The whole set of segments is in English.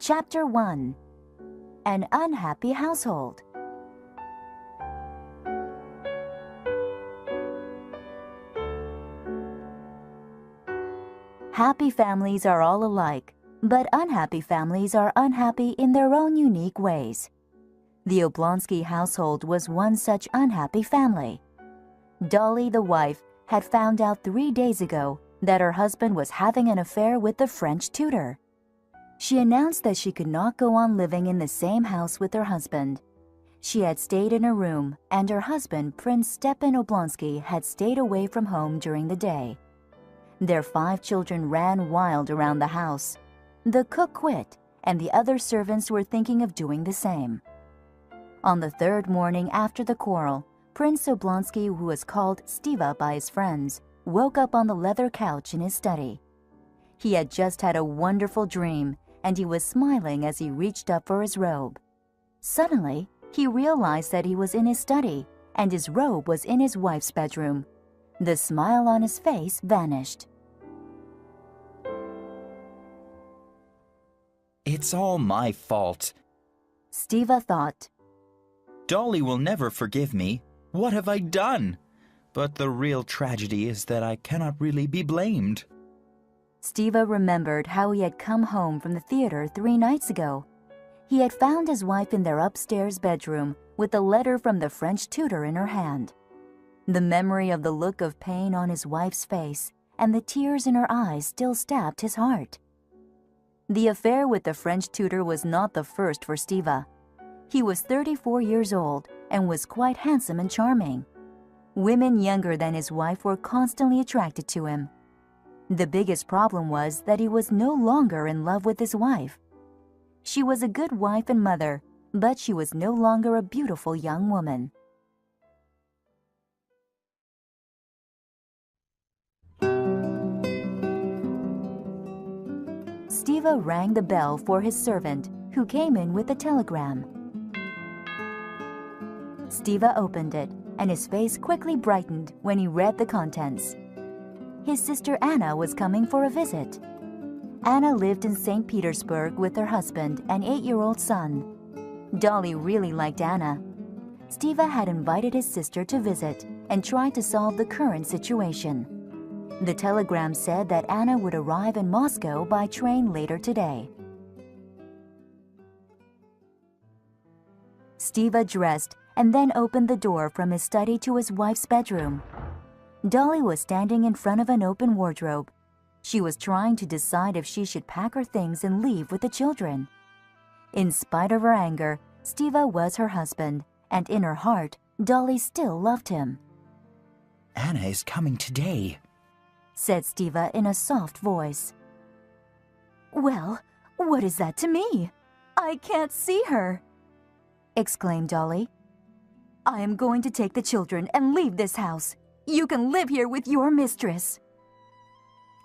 Chapter 1. An Unhappy Household. Happy families are all alike, but unhappy families are unhappy in their own unique ways. The Oblonsky household was one such unhappy family. Dolly, the wife, had found out 3 days ago that her husband was having an affair with the French tutor. She announced that she could not go on living in the same house with her husband. She had stayed in her room, and her husband, Prince Stepan Oblonsky, had stayed away from home during the day. Their 5 children ran wild around the house. The cook quit, and the other servants were thinking of doing the same. On the 3rd morning after the quarrel, Prince Oblonsky, who was called Stiva by his friends, woke up on the leather couch in his study. He had just had a wonderful dream, and he was smiling as he reached up for his robe. Suddenly, he realized that he was in his study, and his robe was in his wife's bedroom. The smile on his face vanished. It's all my fault, Stiva thought. Dolly will never forgive me. What have I done? But the real tragedy is that I cannot really be blamed. Stiva remembered how he had come home from the theater 3 nights ago. He had found his wife in their upstairs bedroom with a letter from the French tutor in her hand. The memory of the look of pain on his wife's face and the tears in her eyes still stabbed his heart. The affair with the French tutor was not the first for Stiva. He was 34 years old and was quite handsome and charming. Women younger than his wife were constantly attracted to him. The biggest problem was that he was no longer in love with his wife. She was a good wife and mother, but she was no longer a beautiful young woman. Stiva rang the bell for his servant, who came in with a telegram. Stiva opened it, and his face quickly brightened when he read the contents. His sister Anna was coming for a visit. Anna lived in St. Petersburg with her husband and 8-year-old son. Dolly really liked Anna. Stiva had invited his sister to visit and tried to solve the current situation. The telegram said that Anna would arrive in Moscow by train later today. Stiva dressed and then opened the door from his study to his wife's bedroom. Dolly was standing in front of an open wardrobe. She was trying to decide if she should pack her things and leave with the children. In spite of her anger, Stiva was her husband, and in her heart, Dolly still loved him. Anna is coming today, said Stiva in a soft voice. Well, what is that to me? I can't see her, exclaimed Dolly. I am going to take the children and leave this house. You can live here with your mistress.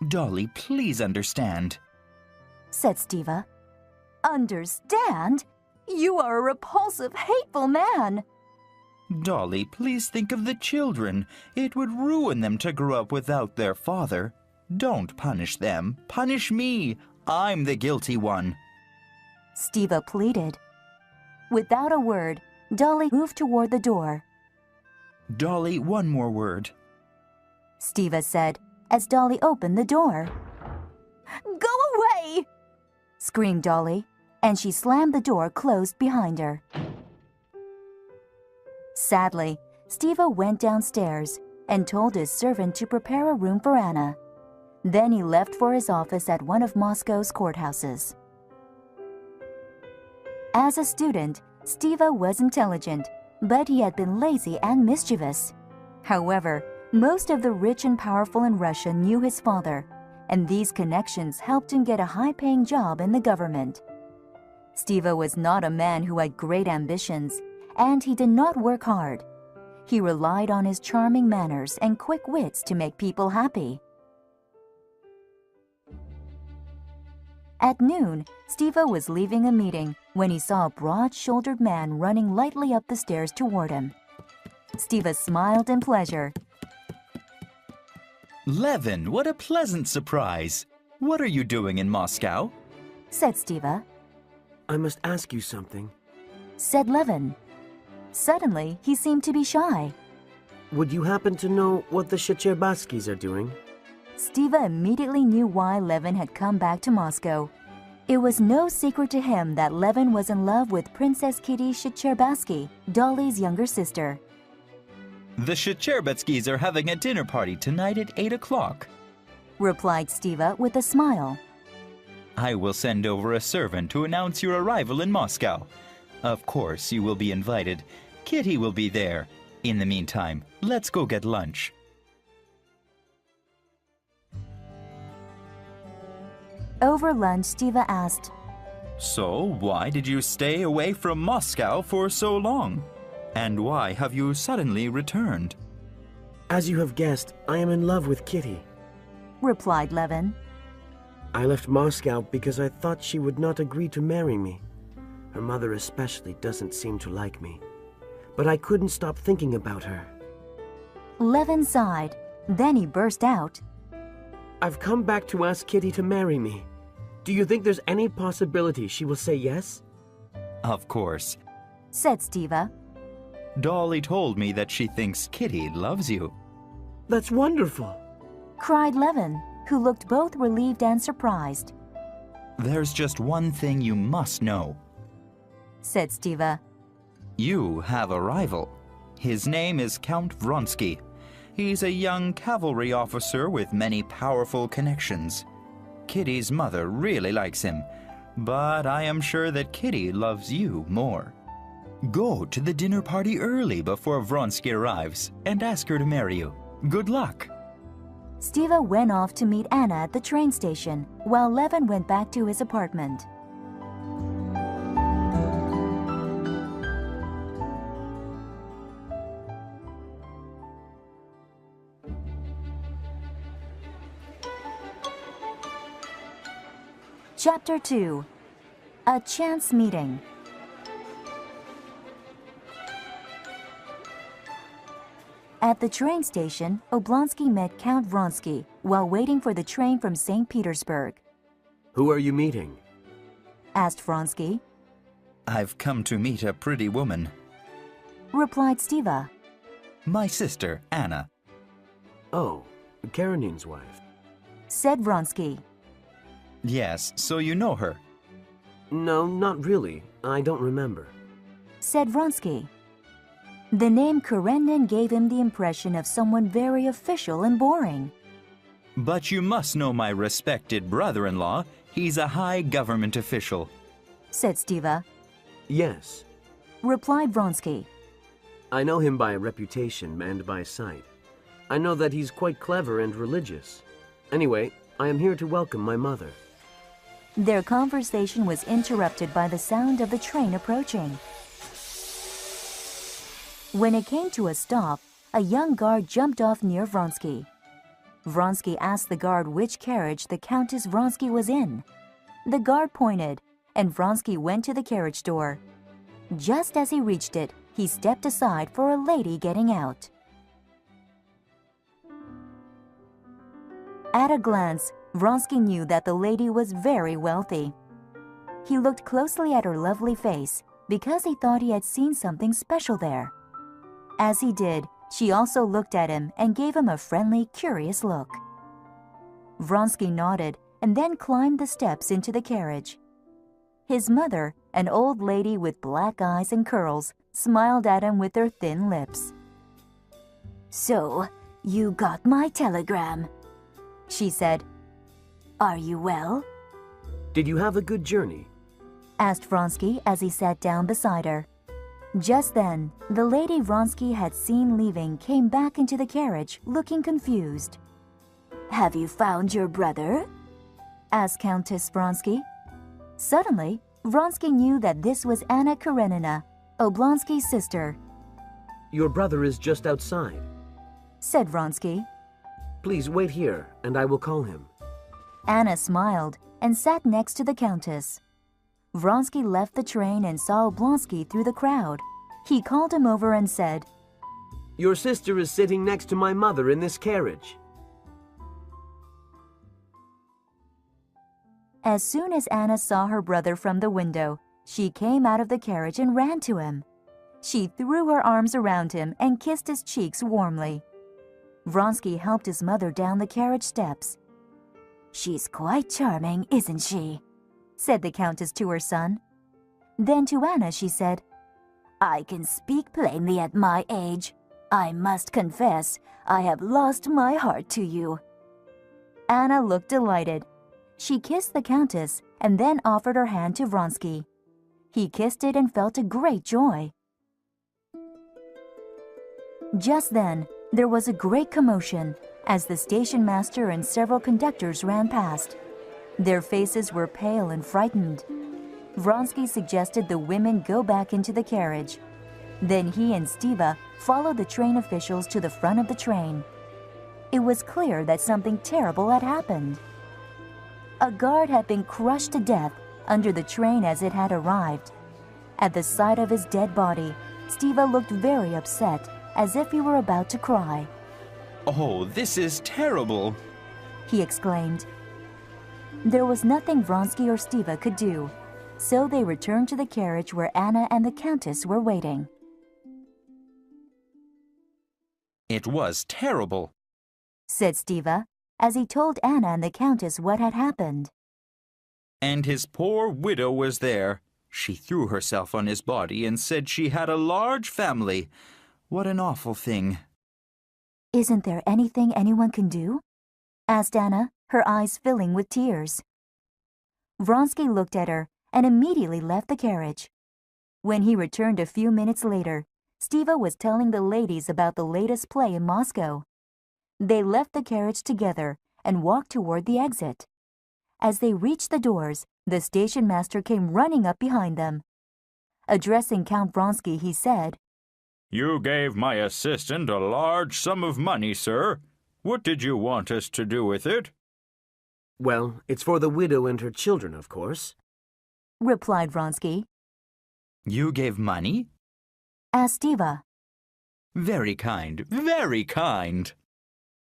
Dolly, please understand, said Stiva. Understand? You are a repulsive, hateful man. Dolly, please think of the children. It would ruin them to grow up without their father. Don't punish them. Punish me. I'm the guilty one. Stiva pleaded. Without a word, Dolly moved toward the door. Dolly, one more word, Stiva said as Dolly opened the door. Go away! Screamed Dolly, and she slammed the door closed behind her. Sadly, Stiva went downstairs and told his servant to prepare a room for Anna. Then he left for his office at one of Moscow's courthouses. As a student, Stiva was intelligent, but he had been lazy and mischievous. However, most of the rich and powerful in Russia knew his father, and these connections helped him get a high-paying job in the government. Stiva was not a man who had great ambitions, and he did not work hard. He relied on his charming manners and quick wits to make people happy. At noon, Stiva was leaving a meeting when he saw a broad-shouldered man running lightly up the stairs toward him. Stiva smiled in pleasure. Levin, what a pleasant surprise. What are you doing in Moscow? Said Stiva. I must ask you something. Said Levin. Suddenly, he seemed to be shy. Would you happen to know what the Shcherbakskys are doing? Stiva immediately knew why Levin had come back to Moscow. It was no secret to him that Levin was in love with Princess Kitty Shcherbatsky, Dolly's younger sister. The Shcherbakskys are having a dinner party tonight at 8 o'clock, replied Stiva with a smile. I will send over a servant to announce your arrival in Moscow. Of course, you will be invited. Kitty will be there. In the meantime, let's go get lunch. Over lunch, Stiva asked, So, why did you stay away from Moscow for so long? And why have you suddenly returned? As you have guessed, I am in love with Kitty. replied Levin. I left Moscow because I thought she would not agree to marry me. Her mother especially doesn't seem to like me. But I couldn't stop thinking about her. Levin sighed. Then he burst out. I've come back to ask Kitty to marry me. Do you think there's any possibility she will say yes? Of course. Said Stiva. Dolly told me that she thinks Kitty loves you. That's wonderful. Cried Levin, who looked both relieved and surprised. There's just one thing you must know. Said Stiva. You have a rival. His name is Count Vronsky. He's a young cavalry officer with many powerful connections. Kitty's mother really likes him, but I am sure that Kitty loves you more. Go to the dinner party early before Vronsky arrives and ask her to marry you. Good luck. Stiva went off to meet Anna at the train station, while Levin went back to his apartment. Chapter 2. A Chance Meeting. At the train station, Oblonsky met Count Vronsky while waiting for the train from St. Petersburg. Who are you meeting? Asked Vronsky. I've come to meet a pretty woman. Replied Stiva. My sister, Anna. Oh, Karenina's wife. Said Vronsky. Yes, so you know her. No, not really. I don't remember. Said Vronsky. The name Karenina gave him the impression of someone very official and boring. But you must know my respected brother-in-law. He's a high government official. Said Stiva. Yes. Replied Vronsky. I know him by reputation and by sight. I know that he's quite clever and religious. Anyway, I am here to welcome my mother. Their conversation was interrupted by the sound of the train approaching. When it came to a stop, a young guard jumped off near Vronsky. Vronsky asked the guard which carriage the Countess Vronsky was in. The guard pointed, and Vronsky went to the carriage door. Just as he reached it, he stepped aside for a lady getting out. At a glance, Vronsky knew that the lady was very wealthy. He looked closely at her lovely face because he thought he had seen something special there. As he did, she also looked at him and gave him a friendly, curious look. Vronsky nodded and then climbed the steps into the carriage. His mother, an old lady with black eyes and curls, smiled at him with her thin lips. "So, you got my telegram," she said. "Are you well?" Did you have a good journey? Asked Vronsky as he sat down beside her. Just then, the lady Vronsky had seen leaving came back into the carriage, looking confused. "Have you found your brother?" asked Countess Vronsky. Suddenly, Vronsky knew that this was Anna Karenina, Oblonsky's sister. Your brother is just outside. Said Vronsky. Please wait here, and I will call him. Anna smiled and sat next to the Countess. Vronsky left the train and saw Oblonsky through the crowd. He called him over and said, Your sister is sitting next to my mother in this carriage. As soon as Anna saw her brother from the window, She came out of the carriage and ran to him. She threw her arms around him and kissed his cheeks warmly. Vronsky helped his mother down the carriage steps. "She's quite charming, isn't she?" said the Countess to her son. Then to Anna she said, "I can speak plainly at my age. I must confess, I have lost my heart to you." Anna looked delighted. She kissed the Countess and then offered her hand to Vronsky. He kissed it and felt a great joy. Just then, there was a great commotion as the station master and several conductors ran past. Their faces were pale and frightened. Vronsky suggested the women go back into the carriage. Then he and Stiva followed the train officials to the front of the train. It was clear that something terrible had happened. A guard had been crushed to death under the train as it had arrived. At the sight of his dead body, Stiva looked very upset, as if he were about to cry. "Oh, this is terrible!" he exclaimed. There was nothing Vronsky or Stiva could do, so they returned to the carriage where Anna and the Countess were waiting. "It was terrible," said Stiva, as he told Anna and the Countess what had happened. "And his poor widow was there. She threw herself on his body and said she had a large family. What an awful thing." "Isn't there anything anyone can do?" asked Anna, her eyes filling with tears. Vronsky looked at her and immediately left the carriage. When he returned a few minutes later, Stiva was telling the ladies about the latest play in Moscow. They left the carriage together and walked toward the exit. As they reached the doors, the station master came running up behind them. Addressing Count Vronsky, he said, "You gave my assistant a large sum of money, sir. What did you want us to do with it?" Well, it's for the widow and her children, of course, replied Vronsky. "You gave money?" asked Stiva. Very kind, very kind."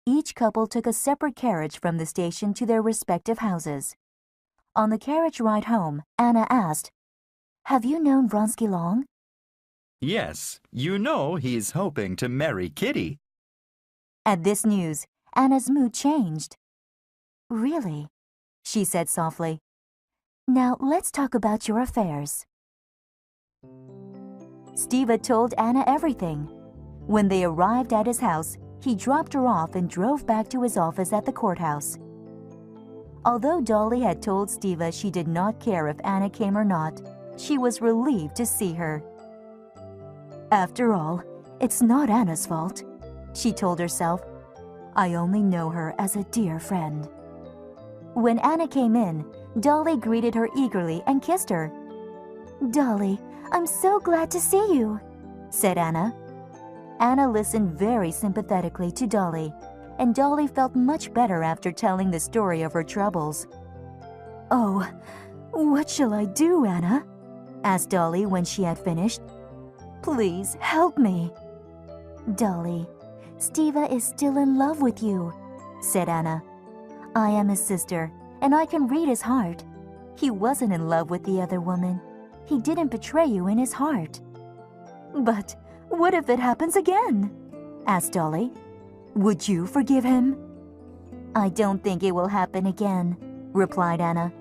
Each couple took a separate carriage from the station to their respective houses. On the carriage ride home, Anna asked, "Have you known Vronsky long?" "Yes, you know he's hoping to marry Kitty." At this news, Anna's mood changed. "Really?" she said softly. "Now let's talk about your affairs." Stiva told Anna everything. When they arrived at his house, he dropped her off and drove back to his office at the courthouse. Although Dolly had told Stiva she did not care if Anna came or not, she was relieved to see her. "After all, it's not Anna's fault," she told herself. "I only know her as a dear friend." When Anna came in, Dolly greeted her eagerly and kissed her. "Dolly, I'm so glad to see you," said Anna. Anna listened very sympathetically to Dolly, and Dolly felt much better after telling the story of her troubles. "Oh, what shall I do, Anna?" asked Dolly when she had finished. "Please help me." "Dolly, Stiva is still in love with you," said Anna. "I am his sister, and I can read his heart. He wasn't in love with the other woman. He didn't betray you in his heart." "But what if it happens again?" asked Dolly. "Would you forgive him?" "I don't think it will happen again," replied Anna.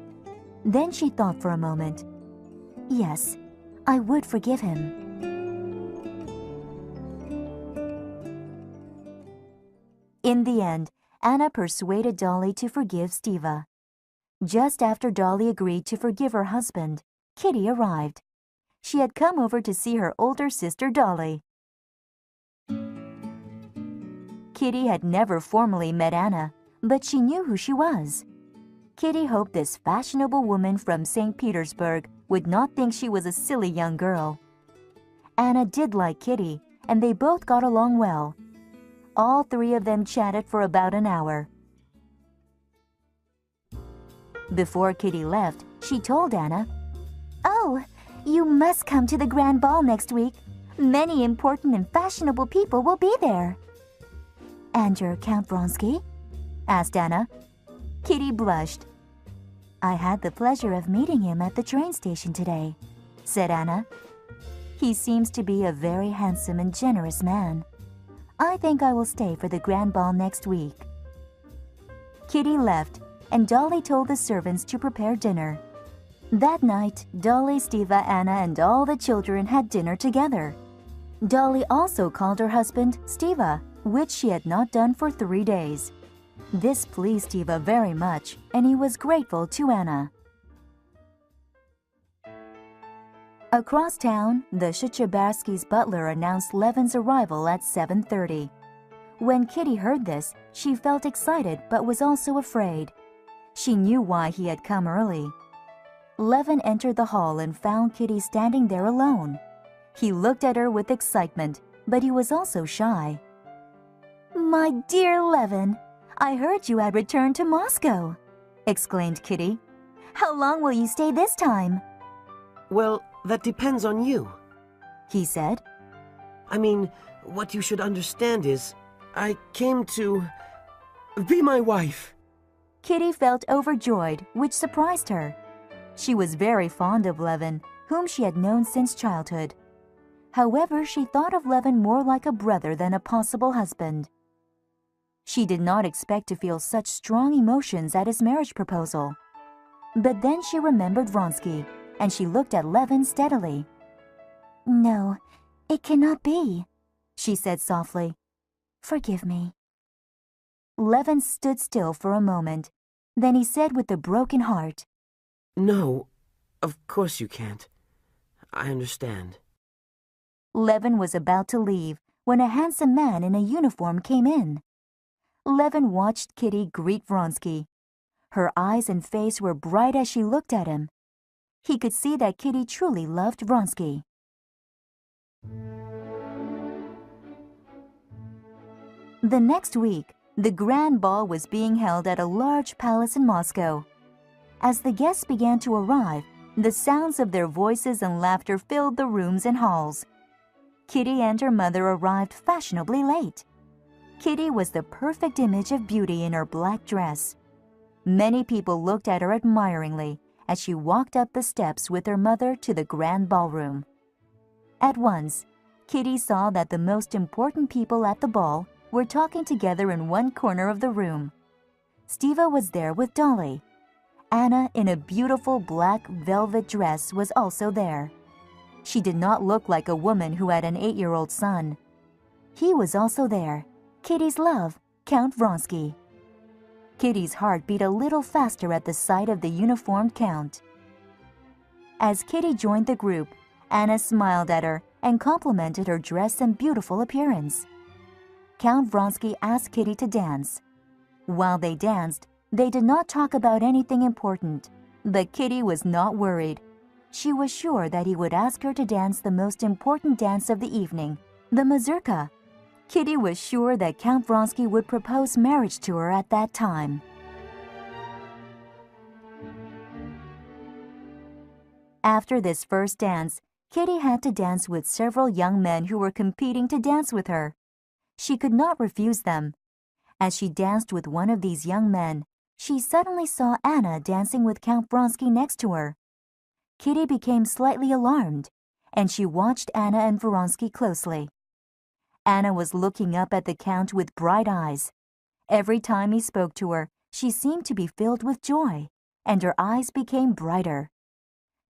Then she thought for a moment. "Yes, I would forgive him." In the end, Anna persuaded Dolly to forgive Stiva. Just after Dolly agreed to forgive her husband, Kitty arrived. She had come over to see her older sister Dolly. Kitty had never formally met Anna, but she knew who she was. Kitty hoped this fashionable woman from St. Petersburg would not think she was a silly young girl. Anna did like Kitty, and they both got along well. All three of them chatted for about an hour. Before Kitty left, she told Anna, "Oh, you must come to the grand ball next week. Many important and fashionable people will be there." "And your Count Vronsky?" asked Anna. Kitty blushed. "I had the pleasure of meeting him at the train station today," said Anna. "He seems to be a very handsome and generous man. I think I will stay for the grand ball next week." Kitty left, and Dolly told the servants to prepare dinner. That night, Dolly, Stiva, Anna, and all the children had dinner together. Dolly also called her husband Stiva, which she had not done for 3 days. This pleased Stiva very much, and he was grateful to Anna. Across town, the Shuchabarskys' butler announced Levin's arrival at 7:30. When Kitty heard this, she felt excited but was also afraid. She knew why he had come early. Levin entered the hall and found Kitty standing there alone. He looked at her with excitement, but he was also shy. "My dear Levin, I heard you had returned to Moscow," exclaimed Kitty. "How long will you stay this time?" Well, that depends on you, he said. I mean, what you should understand is, I came to be my wife. Kitty felt overjoyed, which surprised her. She was very fond of Levin, whom she had known since childhood. However, she thought of Levin more like a brother than a possible husband. She did not expect to feel such strong emotions at his marriage proposal. But then she remembered Vronsky, and she looked at Levin steadily. "No, it cannot be," she said softly. "Forgive me." Levin stood still for a moment. Then he said with a broken heart, No, of course you can't. I understand. Levin was about to leave when a handsome man in a uniform came in. Levin watched Kitty greet Vronsky. Her eyes and face were bright as she looked at him. He could see that Kitty truly loved Vronsky. The next week, the grand ball was being held at a large palace in Moscow. As the guests began to arrive, the sounds of their voices and laughter filled the rooms and halls. Kitty and her mother arrived fashionably late. Kitty was the perfect image of beauty in her black dress. Many people looked at her admiringly as she walked up the steps with her mother to the grand ballroom. At once, Kitty saw that the most important people at the ball were talking together in one corner of the room. Stiva was there with Dolly. Anna, in a beautiful black velvet dress, was also there. She did not look like a woman who had an 8-year-old son. He was also there, Kitty's love, Count Vronsky. Kitty's heart beat a little faster at the sight of the uniformed Count. As Kitty joined the group, Anna smiled at her and complimented her dress and beautiful appearance. Count Vronsky asked Kitty to dance. While they danced, they did not talk about anything important, but Kitty was not worried. She was sure that he would ask her to dance the most important dance of the evening, the mazurka. Kitty was sure that Count Vronsky would propose marriage to her at that time. After this first dance, Kitty had to dance with several young men who were competing to dance with her. She could not refuse them. As she danced with one of these young men, she suddenly saw Anna dancing with Count Vronsky next to her. Kitty became slightly alarmed, and she watched Anna and Vronsky closely. Anna was looking up at the Count with bright eyes. Every time he spoke to her, she seemed to be filled with joy, and her eyes became brighter.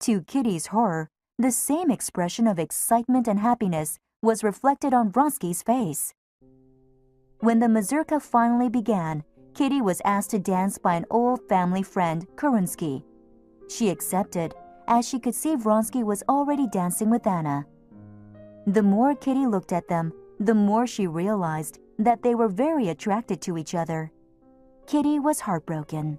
To Kitty's horror, the same expression of excitement and happiness was reflected on Vronsky's face. When the mazurka finally began, Kitty was asked to dance by an old family friend, Kerensky. She accepted, as she could see Vronsky was already dancing with Anna. The more Kitty looked at them, the more she realized that they were very attracted to each other. Kitty was heartbroken.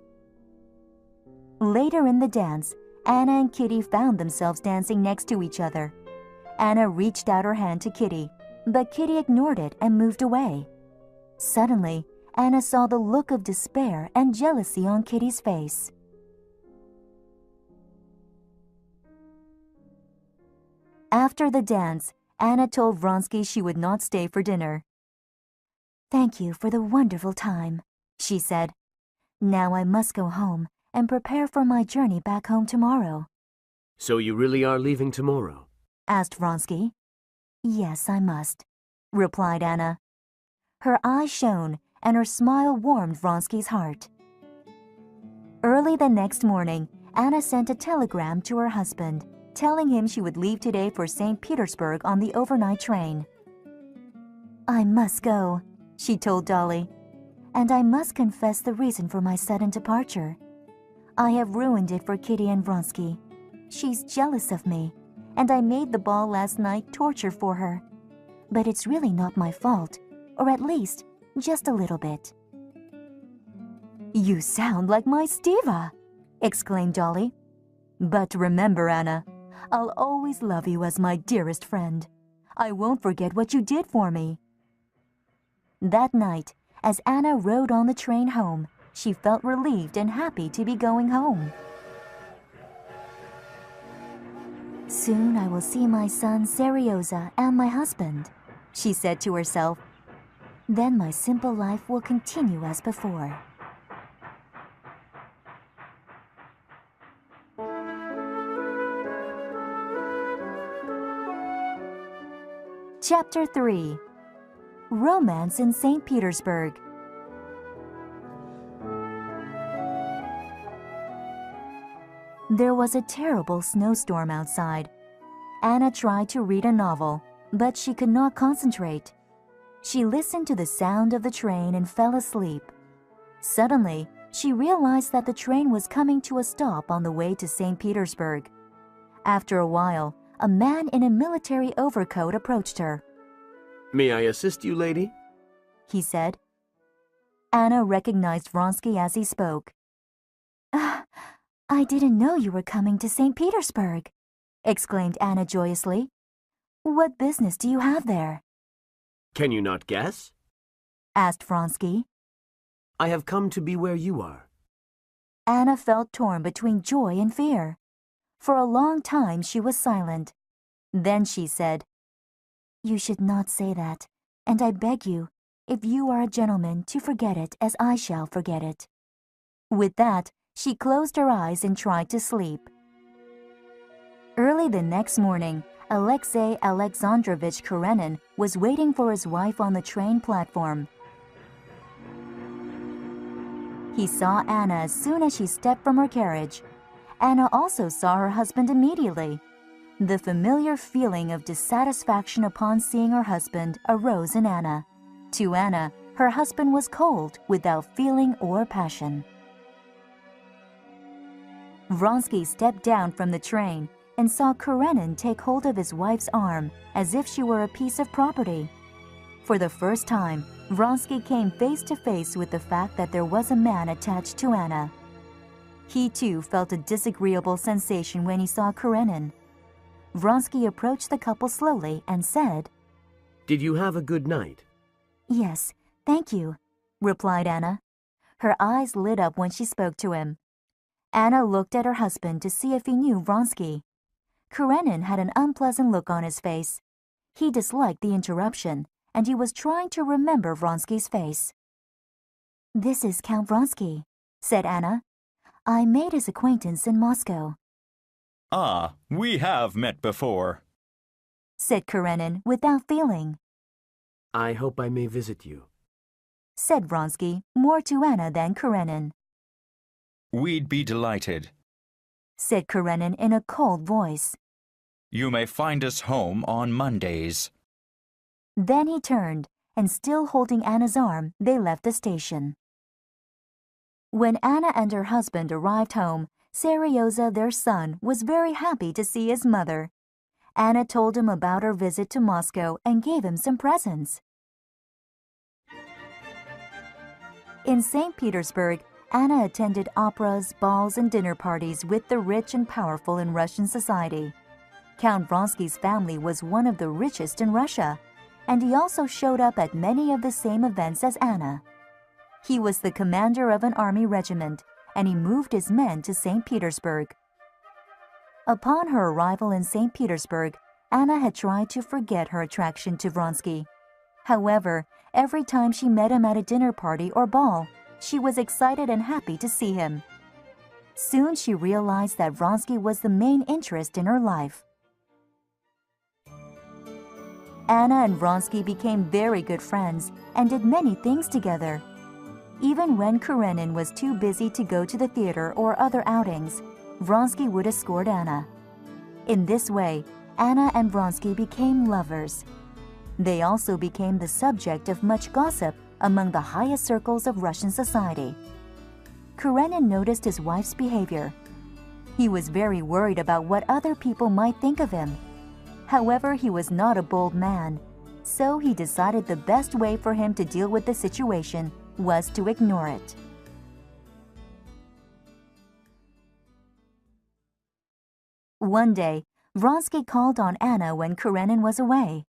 Later in the dance, Anna and Kitty found themselves dancing next to each other. Anna reached out her hand to Kitty, but Kitty ignored it and moved away. Suddenly, Anna saw the look of despair and jealousy on Kitty's face. After the dance, Anna told Vronsky she would not stay for dinner. "Thank you for the wonderful time," she said. "Now I must go home and prepare for my journey back home tomorrow." So you really are leaving tomorrow? asked Vronsky. Yes, I must, replied Anna. Her eyes shone and her smile warmed Vronsky's heart. Early the next morning, Anna sent a telegram to her husband, telling him she would leave today for St. Petersburg on the overnight train. I must go, she told Dolly, and I must confess the reason for my sudden departure. I have ruined it for Kitty and Vronsky. She's jealous of me, and I made the ball last night torture for her. But it's really not my fault, or at least just a little bit. You sound like my Steva, exclaimed Dolly. But remember, Anna, I'll always love you as my dearest friend. I won't forget what you did for me. That night, as Anna rode on the train home, she felt relieved and happy to be going home. Soon I will see my son Serioza and my husband, she said to herself. Then my simple life will continue as before. Chapter 3. Romance in St. Petersburg. There was a terrible snowstorm outside. Anna tried to read a novel, but she could not concentrate. She listened to the sound of the train and fell asleep. Suddenly, she realized that the train was coming to a stop on the way to St. Petersburg. After a while, a man in a military overcoat approached her. May I assist you, lady? He said. Anna recognized Vronsky as he spoke. I didn't know you were coming to St. Petersburg, exclaimed Anna joyously. What business do you have there? Can you not guess? Asked Vronsky. I have come to be where you are. Anna felt torn between joy and fear. For a long time she was silent. Then she said, You should not say that, and I beg you, if you are a gentleman, to forget it as I shall forget it. With that, she closed her eyes and tried to sleep. Early the next morning, Alexei Alexandrovich Karenin was waiting for his wife on the train platform. He saw Anna as soon as she stepped from her carriage. Anna also saw her husband immediately. The familiar feeling of dissatisfaction upon seeing her husband arose in Anna. To Anna, her husband was cold, without feeling or passion. Vronsky stepped down from the train and saw Karenin take hold of his wife's arm as if she were a piece of property. For the first time, Vronsky came face to face with the fact that there was a man attached to Anna. He too felt a disagreeable sensation when he saw Karenin. Vronsky approached the couple slowly and said, Did you have a good night? Yes, thank you, replied Anna. Her eyes lit up when she spoke to him. Anna looked at her husband to see if he knew Vronsky. Karenin had an unpleasant look on his face. He disliked the interruption, and he was trying to remember Vronsky's face. This is Count Vronsky, said Anna. I made his acquaintance in Moscow. Ah, we have met before, said Karenin without feeling. I hope I may visit you, said Vronsky, more to Anna than Karenin. We'd be delighted, said Karenin in a cold voice. You may find us home on Mondays. Then he turned, and still holding Anna's arm, they left the station. When Anna and her husband arrived home, Serioza, their son, was very happy to see his mother. Anna told him about her visit to Moscow and gave him some presents. In St. Petersburg, Anna attended operas, balls, and dinner parties with the rich and powerful in Russian society. Count Vronsky's family was one of the richest in Russia, and he also showed up at many of the same events as Anna. He was the commander of an army regiment, and he moved his men to St. Petersburg. Upon her arrival in St. Petersburg, Anna had tried to forget her attraction to Vronsky. However, every time she met him at a dinner party or ball, she was excited and happy to see him. Soon she realized that Vronsky was the main interest in her life. Anna and Vronsky became very good friends and did many things together. Even when Karenin was too busy to go to the theater or other outings, Vronsky would escort Anna. In this way, Anna and Vronsky became lovers. They also became the subject of much gossip among the highest circles of Russian society. Karenin noticed his wife's behavior. He was very worried about what other people might think of him. However, he was not a bold man, so he decided the best way for him to deal with the situation was to ignore it. One day, Vronsky called on Anna when Karenin was away.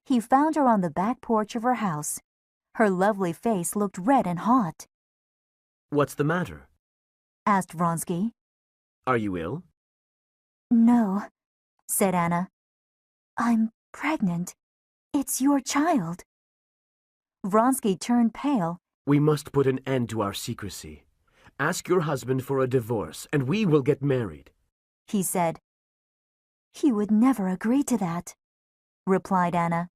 He found her on the back porch of her house. Her lovely face looked red and hot. "What's the matter?" asked Vronsky. "Are you ill?" "No," said Anna. "I'm pregnant. It's your child." Vronsky turned pale. "We must put an end to our secrecy. Ask your husband for a divorce, and we will get married," he said. "He would never agree to that," replied Anna.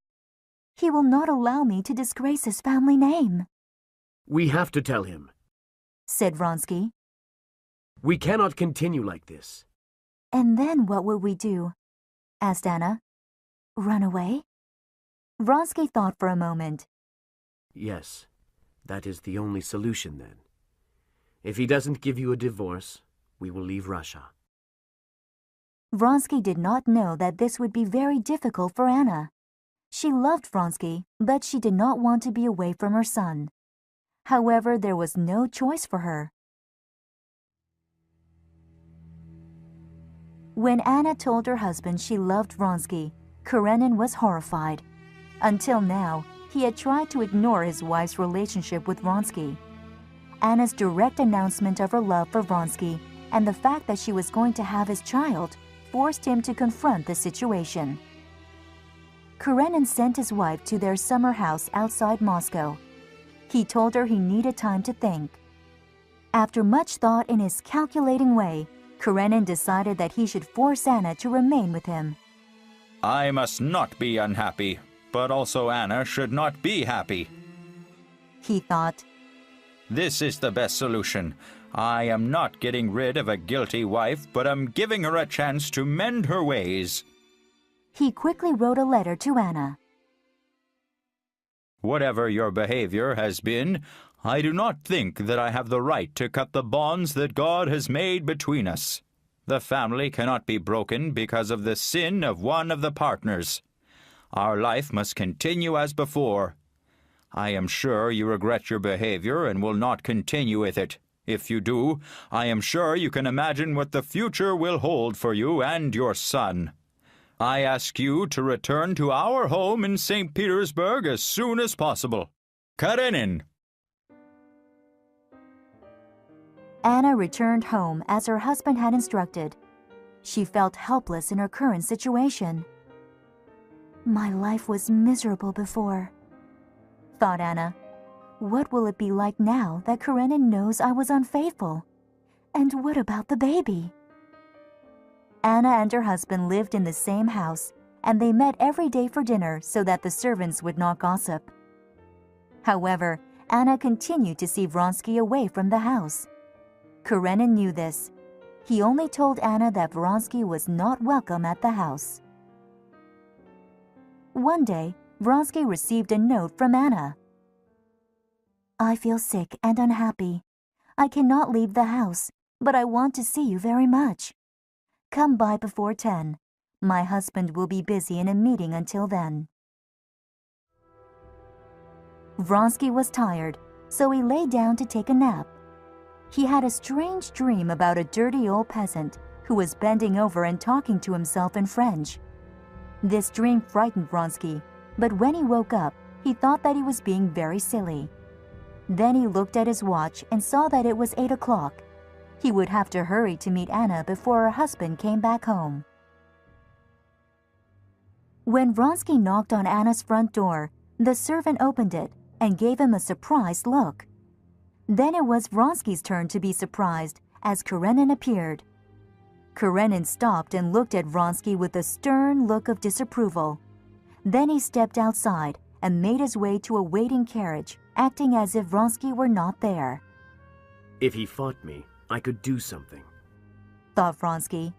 "He will not allow me to disgrace his family name." "We have to tell him," said Vronsky. "We cannot continue like this." "And then what will we do?" asked Anna. "Run away?" Vronsky thought for a moment. "Yes, that is the only solution then. If he doesn't give you a divorce, we will leave Russia." Vronsky did not know that this would be very difficult for Anna. She loved Vronsky, but she did not want to be away from her son. However, there was no choice for her. When Anna told her husband she loved Vronsky, Karenin was horrified. Until now, he had tried to ignore his wife's relationship with Vronsky. Anna's direct announcement of her love for Vronsky and the fact that she was going to have his child forced him to confront the situation. Karenin sent his wife to their summer house outside Moscow. He told her he needed time to think. After much thought in his calculating way, Karenin decided that he should force Anna to remain with him. I must not be unhappy, but also Anna should not be happy. He thought. This is the best solution. I am not getting rid of a guilty wife, but am giving her a chance to mend her ways. He quickly wrote a letter to Anna. Whatever your behavior has been, I do not think that I have the right to cut the bonds that God has made between us. The family cannot be broken because of the sin of one of the partners. Our life must continue as before. I am sure you regret your behavior and will not continue with it. If you do, I am sure you can imagine what the future will hold for you and your son. I ask you to return to our home in St. Petersburg as soon as possible. Karenin. Anna returned home as her husband had instructed. She felt helpless in her current situation. My life was miserable before, thought Anna. What will it be like now that Karenin knows I was unfaithful? And what about the baby? Anna and her husband lived in the same house, and they met every day for dinner so that the servants would not gossip. However, Anna continued to see Vronsky away from the house. Karenin knew this. He only told Anna that Vronsky was not welcome at the house. One day, Vronsky received a note from Anna. I feel sick and unhappy. I cannot leave the house, but I want to see you very much. Come by before 10. My husband will be busy in a meeting until then. Vronsky was tired, so he lay down to take a nap. He had a strange dream about a dirty old peasant who was bending over and talking to himself in French. This dream frightened Vronsky, but when he woke up, he thought that he was being very silly. Then he looked at his watch and saw that it was 8 o'clock. He would have to hurry to meet Anna before her husband came back home. When Vronsky knocked on Anna's front door, the servant opened it and gave him a surprised look. Then it was Vronsky's turn to be surprised as Karenin appeared. Karenin stopped and looked at Vronsky with a stern look of disapproval. Then he stepped outside and made his way to a waiting carriage, acting as if Vronsky were not there. If he fought me, I could do something. Thought Vronsky.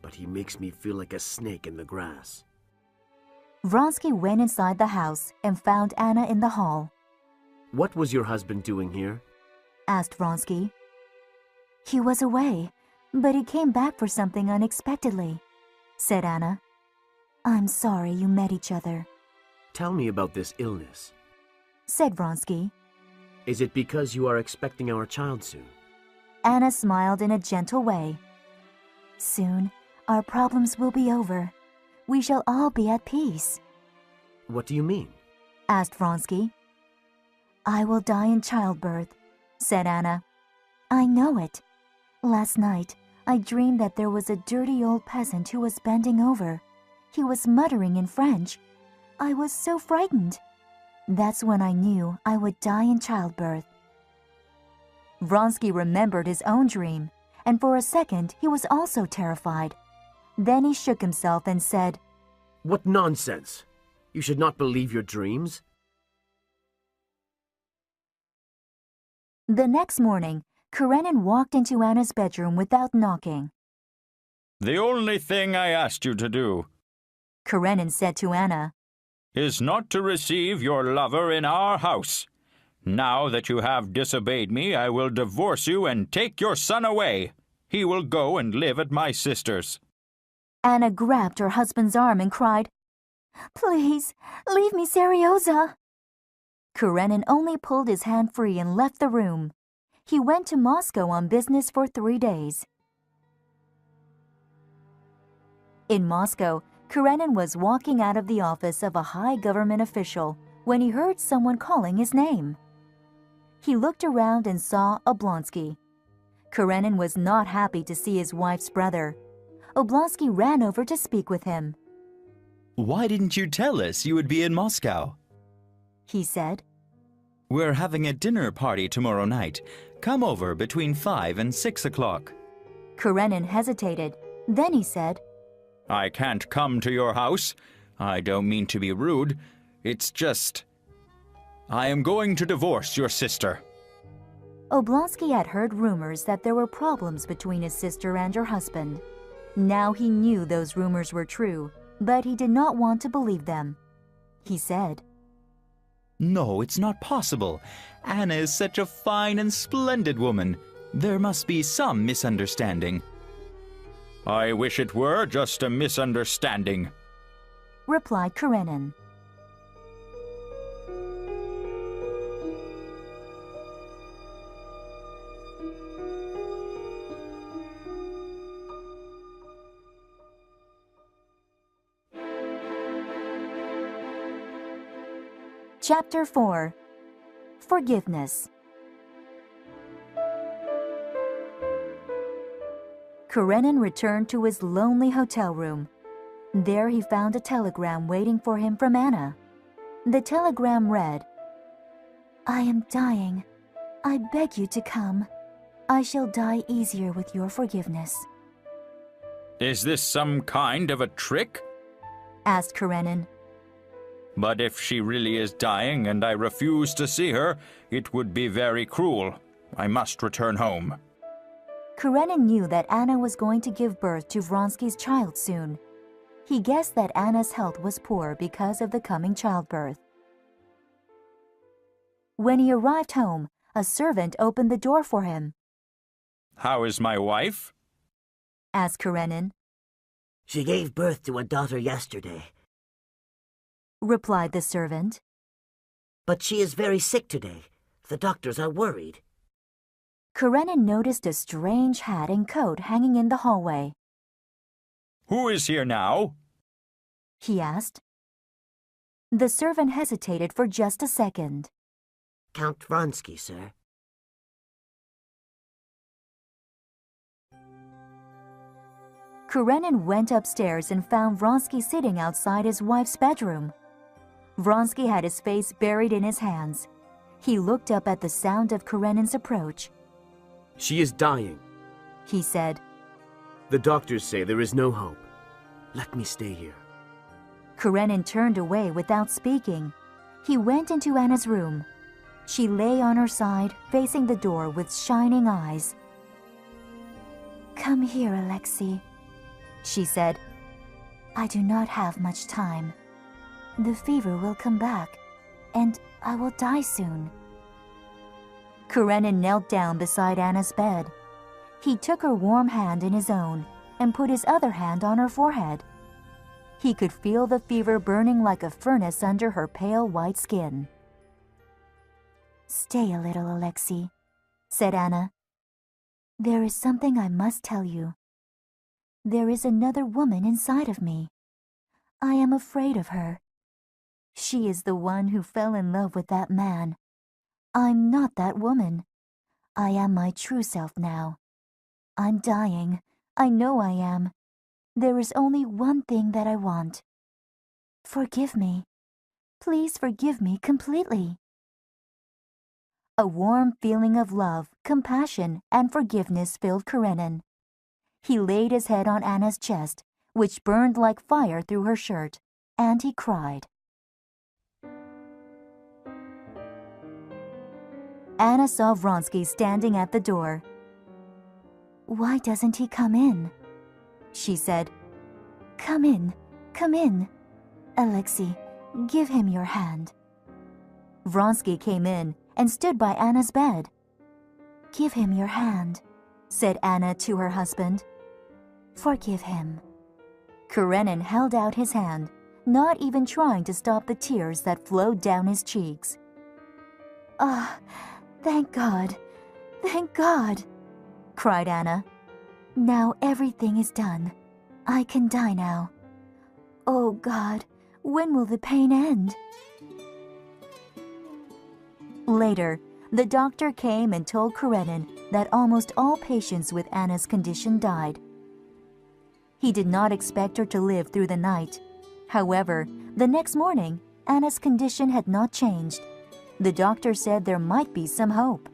But he makes me feel like a snake in the grass. Vronsky went inside the house and found Anna in the hall. What was your husband doing here? Asked Vronsky. He was away, but he came back for something unexpectedly, said Anna. I'm sorry you met each other. Tell me about this illness, said Vronsky. Is it because you are expecting our child soon? Anna smiled in a gentle way. Soon, our problems will be over. We shall all be at peace. What do you mean? Asked Vronsky. I will die in childbirth, said Anna. I know it. Last night, I dreamed that there was a dirty old peasant who was bending over. He was muttering in French. I was so frightened. That's when I knew I would die in childbirth. Vronsky remembered his own dream, and for a second he was also terrified. Then he shook himself and said, What nonsense! You should not believe your dreams. The next morning, Karenin walked into Anna's bedroom without knocking. The only thing I asked you to do, Karenin said to Anna, is not to receive your lover in our house. Now that you have disobeyed me, I will divorce you and take your son away. He will go and live at my sister's. Anna grabbed her husband's arm and cried, Please, leave me, Serioza. Karenin only pulled his hand free and left the room. He went to Moscow on business for 3 days. In Moscow, Karenin was walking out of the office of a high government official when he heard someone calling his name. He looked around and saw Oblonsky. Karenin was not happy to see his wife's brother. Oblonsky ran over to speak with him. Why didn't you tell us you would be in Moscow? He said. We're having a dinner party tomorrow night. Come over between 5 and 6 o'clock. Karenin hesitated. Then he said, I can't come to your house. I don't mean to be rude. It's just, I am going to divorce your sister. Oblonsky had heard rumors that there were problems between his sister and her husband. Now he knew those rumors were true, but he did not want to believe them. He said, No, it's not possible. Anna is such a fine and splendid woman. There must be some misunderstanding. I wish it were just a misunderstanding, replied Karenin. Chapter 4. Forgiveness. Karenin returned to his lonely hotel room. There he found a telegram waiting for him from Anna. The telegram read, I am dying. I beg you to come. I shall die easier with your forgiveness. Is this some kind of a trick? Asked Karenin. But if she really is dying and I refuse to see her, it would be very cruel. I must return home. Karenin knew that Anna was going to give birth to Vronsky's child soon. He guessed that Anna's health was poor because of the coming childbirth. When he arrived home, a servant opened the door for him. How is my wife? Asked Karenin. She gave birth to a daughter yesterday, replied the servant. but she is very sick today. The doctors are worried. Karenin noticed a strange hat and coat hanging in the hallway. Who is here now? He asked. The servant hesitated for just a second. Count Vronsky, sir. Karenin went upstairs and found Vronsky sitting outside his wife's bedroom. Vronsky had his face buried in his hands. He looked up at the sound of Karenin's approach. She is dying. he said. The doctors say there is no hope. Let me stay here. Karenin turned away without speaking. He went into Anna's room. She lay on her side, facing the door with shining eyes. "Come here, Alexei," she said. "I do not have much time. The fever will come back, and I will die soon." Karenin knelt down beside Anna's bed. He took her warm hand in his own and put his other hand on her forehead. He could feel the fever burning like a furnace under her pale white skin. "Stay a little, Alexei," said Anna. "There is something I must tell you. There is another woman inside of me. I am afraid of her. She is the one who fell in love with that man. I'm not that woman. I am my true self now. I'm dying. I know I am. There is only one thing that I want. Forgive me. Please forgive me completely." A warm feeling of love, compassion, and forgiveness filled Karenin. He laid his head on Anna's chest, which burned like fire through her shirt, and he cried. Anna saw Vronsky standing at the door. "Why doesn't he come in?" she said. Come in. Alexei, give him your hand." Vronsky came in and stood by Anna's bed. "Give him your hand," said Anna to her husband. "Forgive him." Karenin held out his hand, not even trying to stop the tears that flowed down his cheeks. "Ah, thank God, thank God," cried Anna. "Now everything is done. I can die now. Oh God, when will the pain end?" Later, the doctor came and told Karenin that almost all patients with Anna's condition died. He did not expect her to live through the night. However, the next morning, Anna's condition had not changed. The doctor said there might be some hope.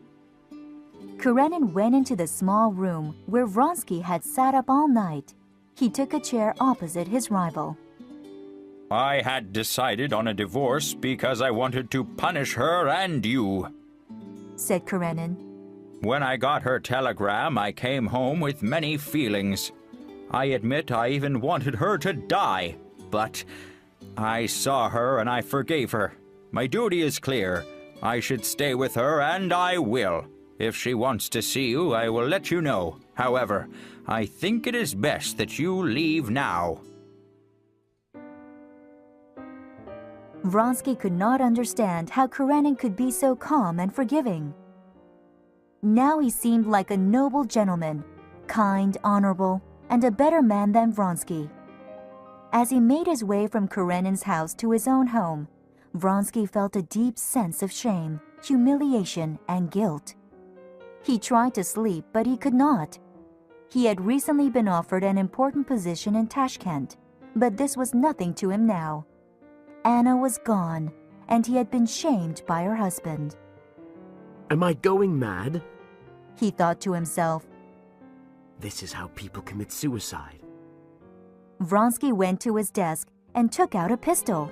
Karenin went into the small room where Vronsky had sat up all night. He took a chair opposite his rival. I had decided on a divorce because I wanted to punish her and you, said Karenin. When I got her telegram, I came home with many feelings. I admit I even wanted her to die, but I saw her and I forgave her. My duty is clear. I should stay with her, and I will. If she wants to see you, I will let you know. However, I think it is best that you leave now. Vronsky could not understand how Karenin could be so calm and forgiving. Now he seemed like a noble gentleman, kind, honorable, and a better man than Vronsky. As he made his way from Karenin's house to his own home, Vronsky felt a deep sense of shame, humiliation, and guilt. He tried to sleep, but he could not. He had recently been offered an important position in Tashkent, but this was nothing to him now. Anna was gone, and he had been shamed by her husband. Am I going mad? He thought to himself. This is how people commit suicide. Vronsky went to his desk and took out a pistol.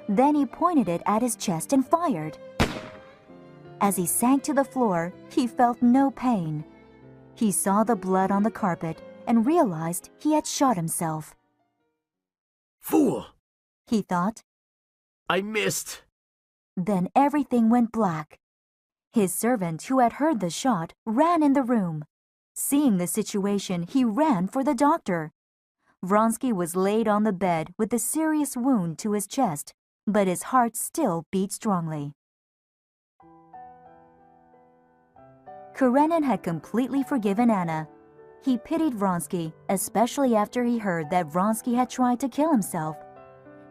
Then he pointed it at his chest and fired. As he sank to the floor, he felt no pain. He saw the blood on the carpet and realized he had shot himself. Fool! He thought. I missed. Then everything went black. His servant, who had heard the shot, ran in the room. Seeing the situation, he ran for the doctor. Vronsky was laid on the bed with a serious wound to his chest, but his heart still beat strongly. Karenin had completely forgiven Anna. He pitied Vronsky, especially after he heard that Vronsky had tried to kill himself.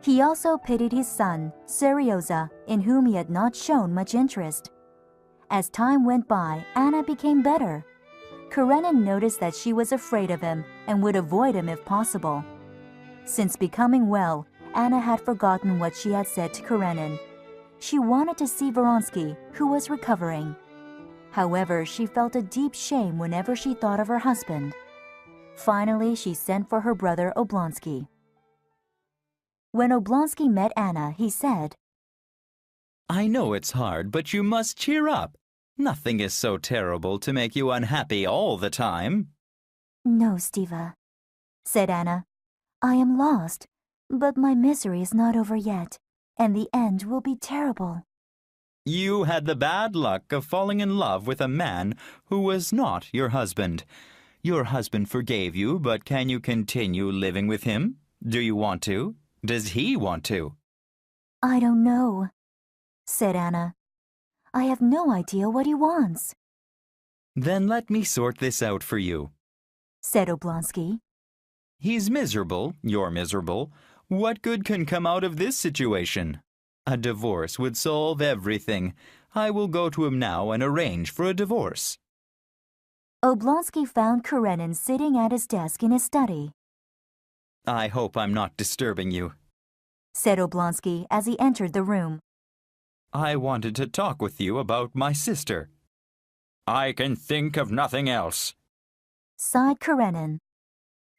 He also pitied his son, Seryoza, in whom he had not shown much interest. As time went by, Anna became better. Karenin noticed that she was afraid of him and would avoid him if possible. Since becoming well, Anna had forgotten what she had said to Karenin. She wanted to see Vronsky, who was recovering. However, she felt a deep shame whenever she thought of her husband. Finally, she sent for her brother Oblonsky. When Oblonsky met Anna, he said, I know it's hard, but you must cheer up. Nothing is so terrible to make you unhappy all the time. No, Stiva, said Anna. I am lost, but my misery is not over yet, and the end will be terrible. You had the bad luck of falling in love with a man who was not your husband. Your husband forgave you, but can you continue living with him? Do you want to? Does he want to? I don't know, said Anna. I have no idea what he wants. Then let me sort this out for you, said Oblonsky. He's miserable, you're miserable. What good can come out of this situation? A divorce would solve everything. I will go to him now and arrange for a divorce. Oblonsky found Karenin sitting at his desk in his study. I hope I'm not disturbing you, said Oblonsky as he entered the room. I wanted to talk with you about my sister. I can think of nothing else, sighed Karenin.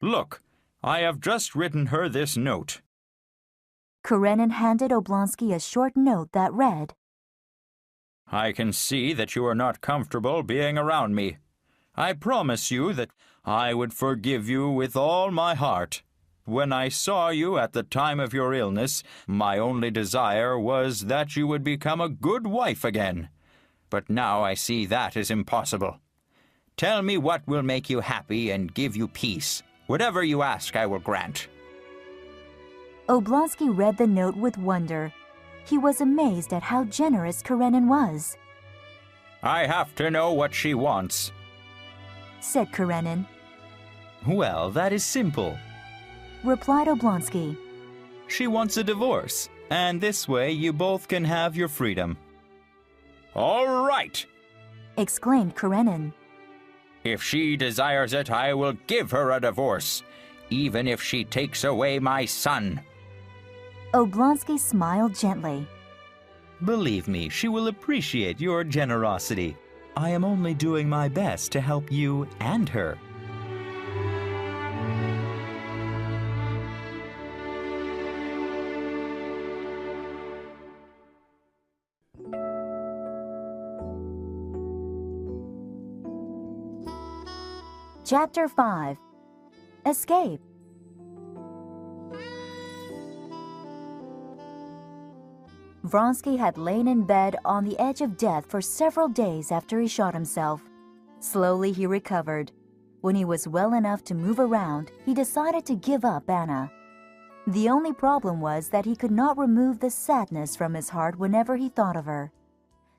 Look, I have just written her this note. Karenin handed Oblonsky a short note that read, I can see that you are not comfortable being around me. I promise you that I would forgive you with all my heart. When I saw you at the time of your illness, my only desire was that you would become a good wife again. But now I see that is impossible. Tell me what will make you happy and give you peace. Whatever you ask, I will grant. Oblonsky read the note with wonder. He was amazed at how generous Karenin was. I have to know what she wants, said Karenin. Well, that is simple, replied Oblonsky. She wants a divorce, and this way you both can have your freedom. All right, exclaimed Karenin. If she desires it, I will give her a divorce, even if she takes away my son. Oblonsky smiled gently. Believe me, she will appreciate your generosity. I am only doing my best to help you and her. Chapter 5. Escape. Vronsky had lain in bed on the edge of death for several days after he shot himself. Slowly he recovered. When he was well enough to move around, he decided to give up Anna. The only problem was that he could not remove the sadness from his heart whenever he thought of her.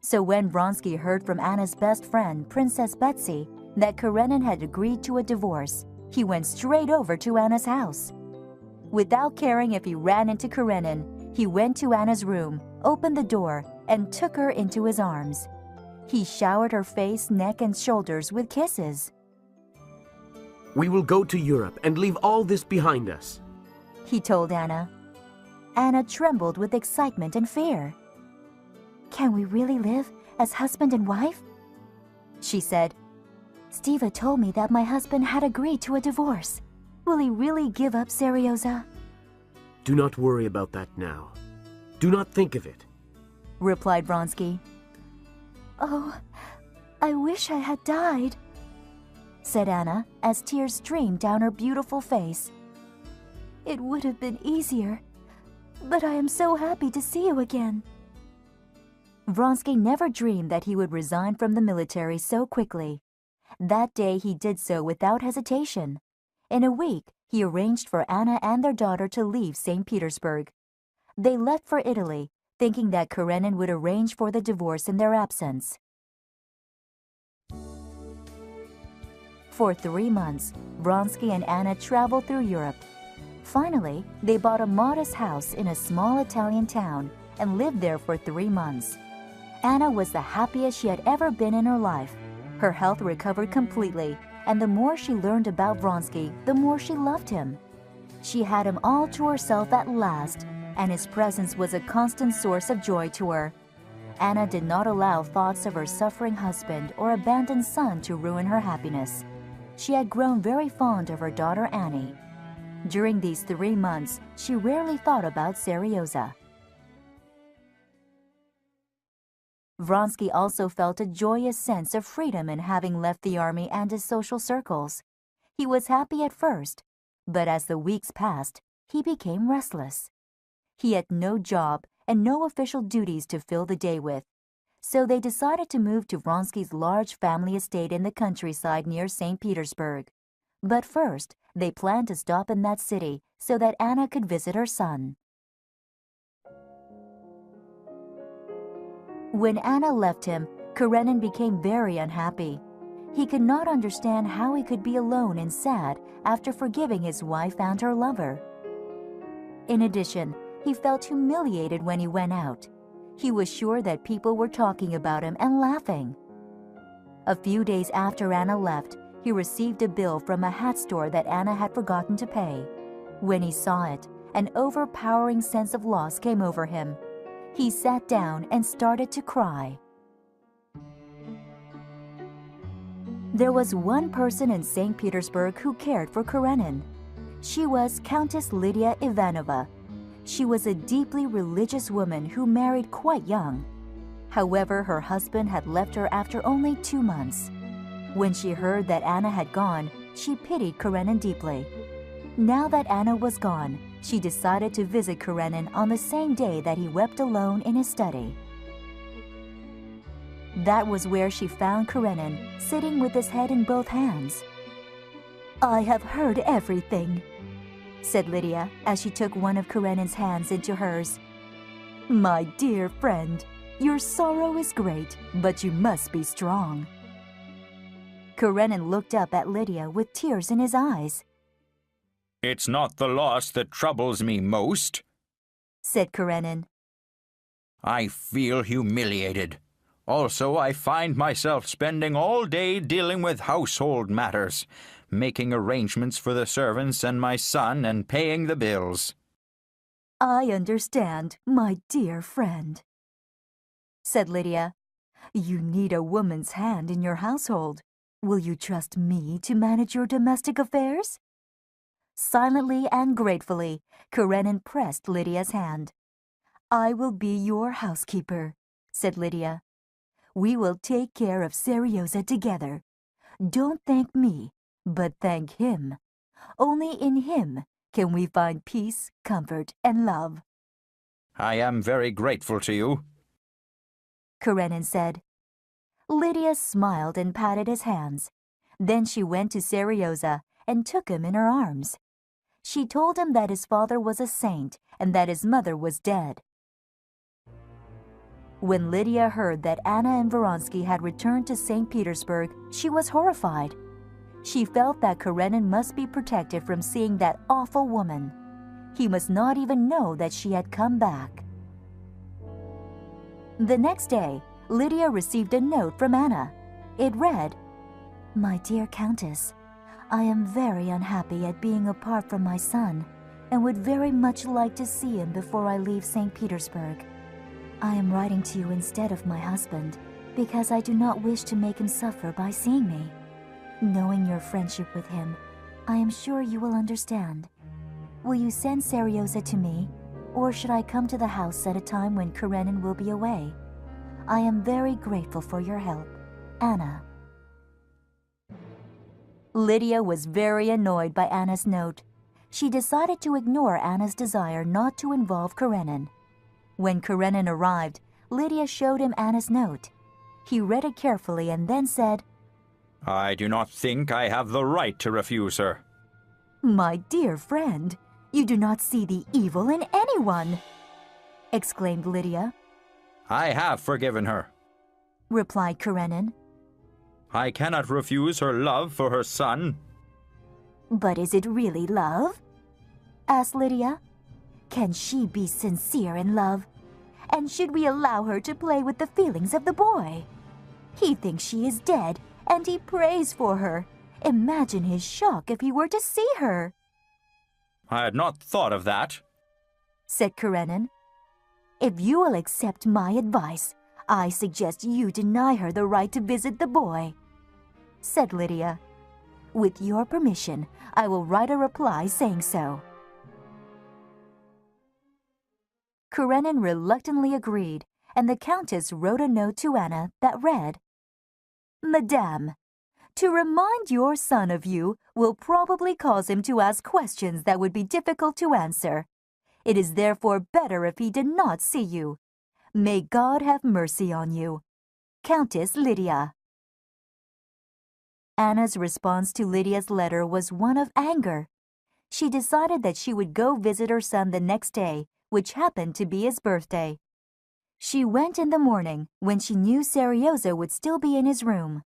So when Vronsky heard from Anna's best friend, Princess Betsy, that Karenin had agreed to a divorce, he went straight over to Anna's house. Without caring if he ran into Karenin, he went to Anna's room, opened the door, and took her into his arms. He showered her face, neck, and shoulders with kisses. We will go to Europe and leave all this behind us, he told Anna. Anna trembled with excitement and fear. Can we really live as husband and wife? She said. Stiva told me that my husband had agreed to a divorce. Will he really give up Seryoza? Do not worry about that now. Do not think of it, replied Vronsky. Oh, I wish I had died, said Anna as tears streamed down her beautiful face. It would have been easier, but I am so happy to see you again. Vronsky never dreamed that he would resign from the military so quickly. That day he did so without hesitation. In a week, he arranged for Anna and their daughter to leave St. Petersburg. They left for Italy, thinking that Karenin would arrange for the divorce in their absence. For 3 months, Vronsky and Anna traveled through Europe. Finally, they bought a modest house in a small Italian town and lived there for 3 months. Anna was the happiest she had ever been in her life. Her health recovered completely, and the more she learned about Vronsky, the more she loved him. She had him all to herself at last, and his presence was a constant source of joy to her. Anna did not allow thoughts of her suffering husband or abandoned son to ruin her happiness. She had grown very fond of her daughter Annie. During these 3 months, she rarely thought about Serioza. Vronsky also felt a joyous sense of freedom in having left the army and his social circles. He was happy at first, but as the weeks passed, he became restless. He had no job and no official duties to fill the day with, so they decided to move to Vronsky's large family estate in the countryside near St. Petersburg. But first, they planned to stop in that city so that Anna could visit her son. When Anna left him, Karenin became very unhappy. He could not understand how he could be alone and sad after forgiving his wife and her lover. In addition, he felt humiliated when he went out. He was sure that people were talking about him and laughing. A few days after Anna left, he received a bill from a hat store that Anna had forgotten to pay. When he saw it, an overpowering sense of loss came over him. He sat down and started to cry. There was one person in St. Petersburg who cared for Karenin. She was Countess Lydia Ivanova. She was a deeply religious woman who married quite young. However, her husband had left her after only 2 months. When she heard that Anna had gone, she pitied Karenin deeply. Now that Anna was gone, she decided to visit Karenin on the same day that he wept alone in his study. That was where she found Karenin, sitting with his head in both hands. "I have heard everything," said Lydia as she took one of Karenin's hands into hers. "My dear friend, your sorrow is great, but you must be strong." Karenin looked up at Lydia with tears in his eyes. "It's not the loss that troubles me most," said Karenin. "I feel humiliated. Also, I find myself spending all day dealing with household matters, making arrangements for the servants and my son and paying the bills." "I understand, my dear friend," said Lydia. "You need a woman's hand in your household. Will you trust me to manage your domestic affairs?" Silently and gratefully, Karenin pressed Lydia's hand. "I will be your housekeeper," said Lydia. "We will take care of Serioza together. Don't thank me, but thank him. Only in him can we find peace, comfort, and love." "I am very grateful to you," Karenin said. Lydia smiled and patted his hands. Then she went to Serioza and took him in her arms. She told him that his father was a saint and that his mother was dead. When Lydia heard that Anna and Vronsky had returned to St. Petersburg, she was horrified. She felt that Karenin must be protected from seeing that awful woman. He must not even know that she had come back. The next day, Lydia received a note from Anna. It read, "My dear Countess, I am very unhappy at being apart from my son and would very much like to see him before I leave St. Petersburg. I am writing to you instead of my husband because I do not wish to make him suffer by seeing me. Knowing your friendship with him, I am sure you will understand. Will you send Serioza to me, or should I come to the house at a time when Karenin will be away? I am very grateful for your help. Anna." Lydia was very annoyed by Anna's note. She decided to ignore Anna's desire not to involve Karenin. When Karenin arrived, Lydia showed him Anna's note. He read it carefully and then said, "I do not think I have the right to refuse her." "My dear friend, you do not see the evil in anyone," exclaimed Lydia. "I have forgiven her," replied Karenin. "I cannot refuse her love for her son." "But is it really love?" asked Lydia. "Can she be sincere in love? And should we allow her to play with the feelings of the boy? He thinks she is dead, and he prays for her. Imagine his shock if he were to see her," "I had not thought of that," said Karenin. "If you will accept my advice, I suggest you deny her the right to visit the boy," said Lydia. "With your permission, I will write a reply saying so." Karenin reluctantly agreed, and the Countess wrote a note to Anna that read, "Madame, to remind your son of you will probably cause him to ask questions that would be difficult to answer. It is therefore better if he did not see you. May God have mercy on you. Countess Lydia." Anna's response to Lydia's letter was one of anger. She decided that she would go visit her son the next day, which happened to be his birthday. She went in the morning when she knew Serioza would still be in his room.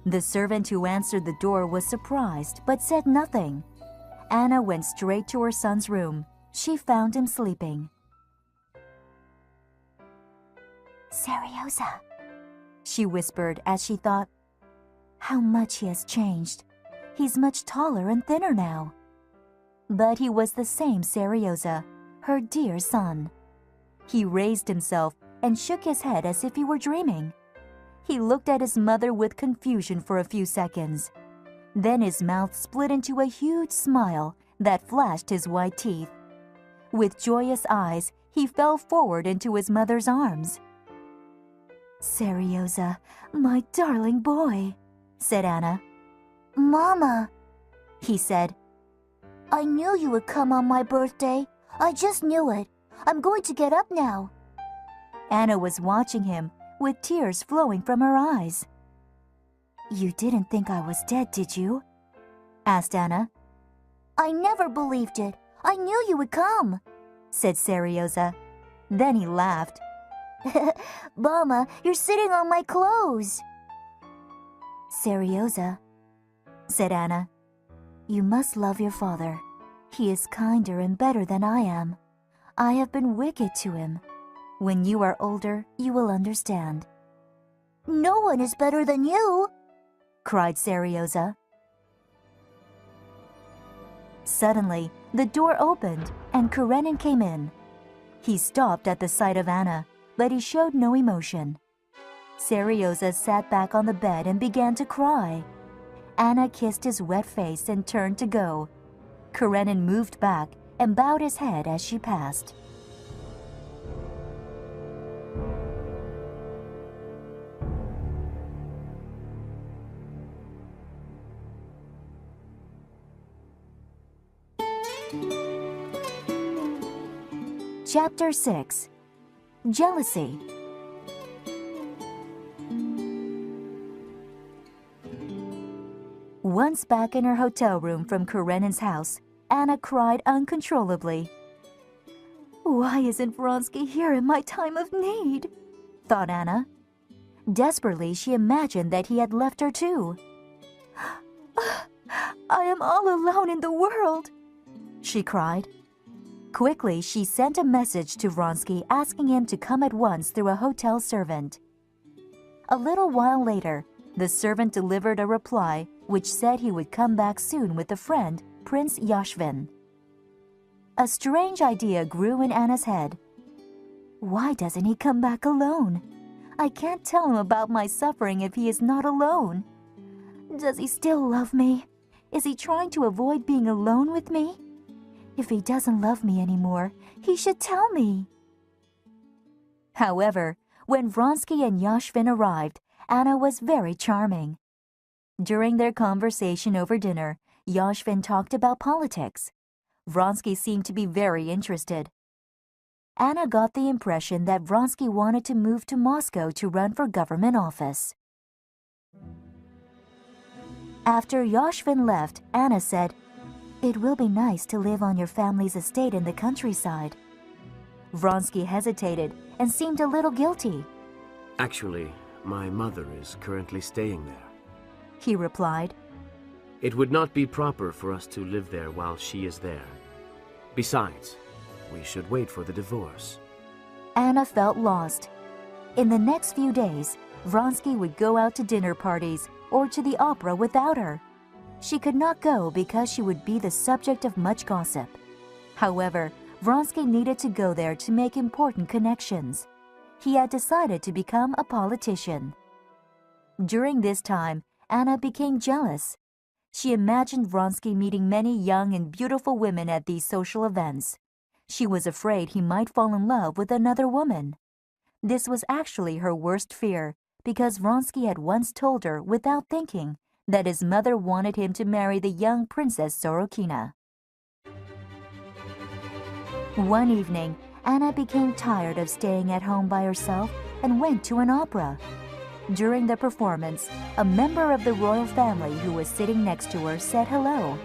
The servant who answered the door was surprised but said nothing. Anna went straight to her son's room. She found him sleeping. "Serioza," she whispered as she thought, "how much he has changed. He's much taller and thinner now." But he was the same Serioza, her dear son. He raised himself and shook his head as if he were dreaming. He looked at his mother with confusion for a few seconds. Then his mouth split into a huge smile that flashed his white teeth. With joyous eyes, he fell forward into his mother's arms. "Serioza, my darling boy," said Anna. "Mama," he said, "I knew you would come on my birthday. I just knew it. I'm going to get up now." Anna was watching him with tears flowing from her eyes. "You didn't think I was dead, did you?" asked Anna. "I never believed it. I knew you would come," said Serioza. Then he laughed. "Mama, you're sitting on my clothes." "Serioza," said Anna, "you must love your father. He is kinder and better than I am. I have been wicked to him. When you are older, you will understand." "No one is better than you," cried Serioza. Suddenly, the door opened and Karenin came in. He stopped at the sight of Anna, but he showed no emotion. Serioza sat back on the bed and began to cry. Anna kissed his wet face and turned to go. Karenin moved back and bowed his head as she passed. Chapter 6. Jealousy. Once back in her hotel room from Karenin's house, Anna cried uncontrollably. "Why isn't Vronsky here in my time of need?" thought Anna. Desperately, she imagined that he had left her too. "I am all alone in the world," she cried. Quickly, she sent a message to Vronsky asking him to come at once through a hotel servant. A little while later, the servant delivered a reply which said he would come back soon with a friend, Prince Yashvin. A strange idea grew in Anna's head. Why doesn't he come back alone? I can't tell him about my suffering if he is not alone. Does he still love me? Is he trying to avoid being alone with me? If he doesn't love me anymore, he should tell me. However, when Vronsky and Yashvin arrived, Anna was very charming. During their conversation over dinner, Yashvin talked about politics. Vronsky seemed to be very interested. Anna got the impression that Vronsky wanted to move to Moscow to run for government office. After Yashvin left, Anna said, "It will be nice to live on your family's estate in the countryside." Vronsky hesitated and seemed a little guilty. Actually, my mother is currently staying there. He replied. It would not be proper for us to live there while she is there. Besides, we should wait for the divorce. Anna felt lost. In the next few days, Vronsky would go out to dinner parties or to the opera without her. She could not go because she would be the subject of much gossip. However, Vronsky needed to go there to make important connections. He had decided to become a politician. During this time, Anna became jealous. She imagined Vronsky meeting many young and beautiful women at these social events. She was afraid he might fall in love with another woman. This was actually her worst fear, because Vronsky had once told her, without thinking, that his mother wanted him to marry the young Princess Sorokina. One evening, Anna became tired of staying at home by herself and went to an opera. During the performance, a member of the royal family who was sitting next to her said hello.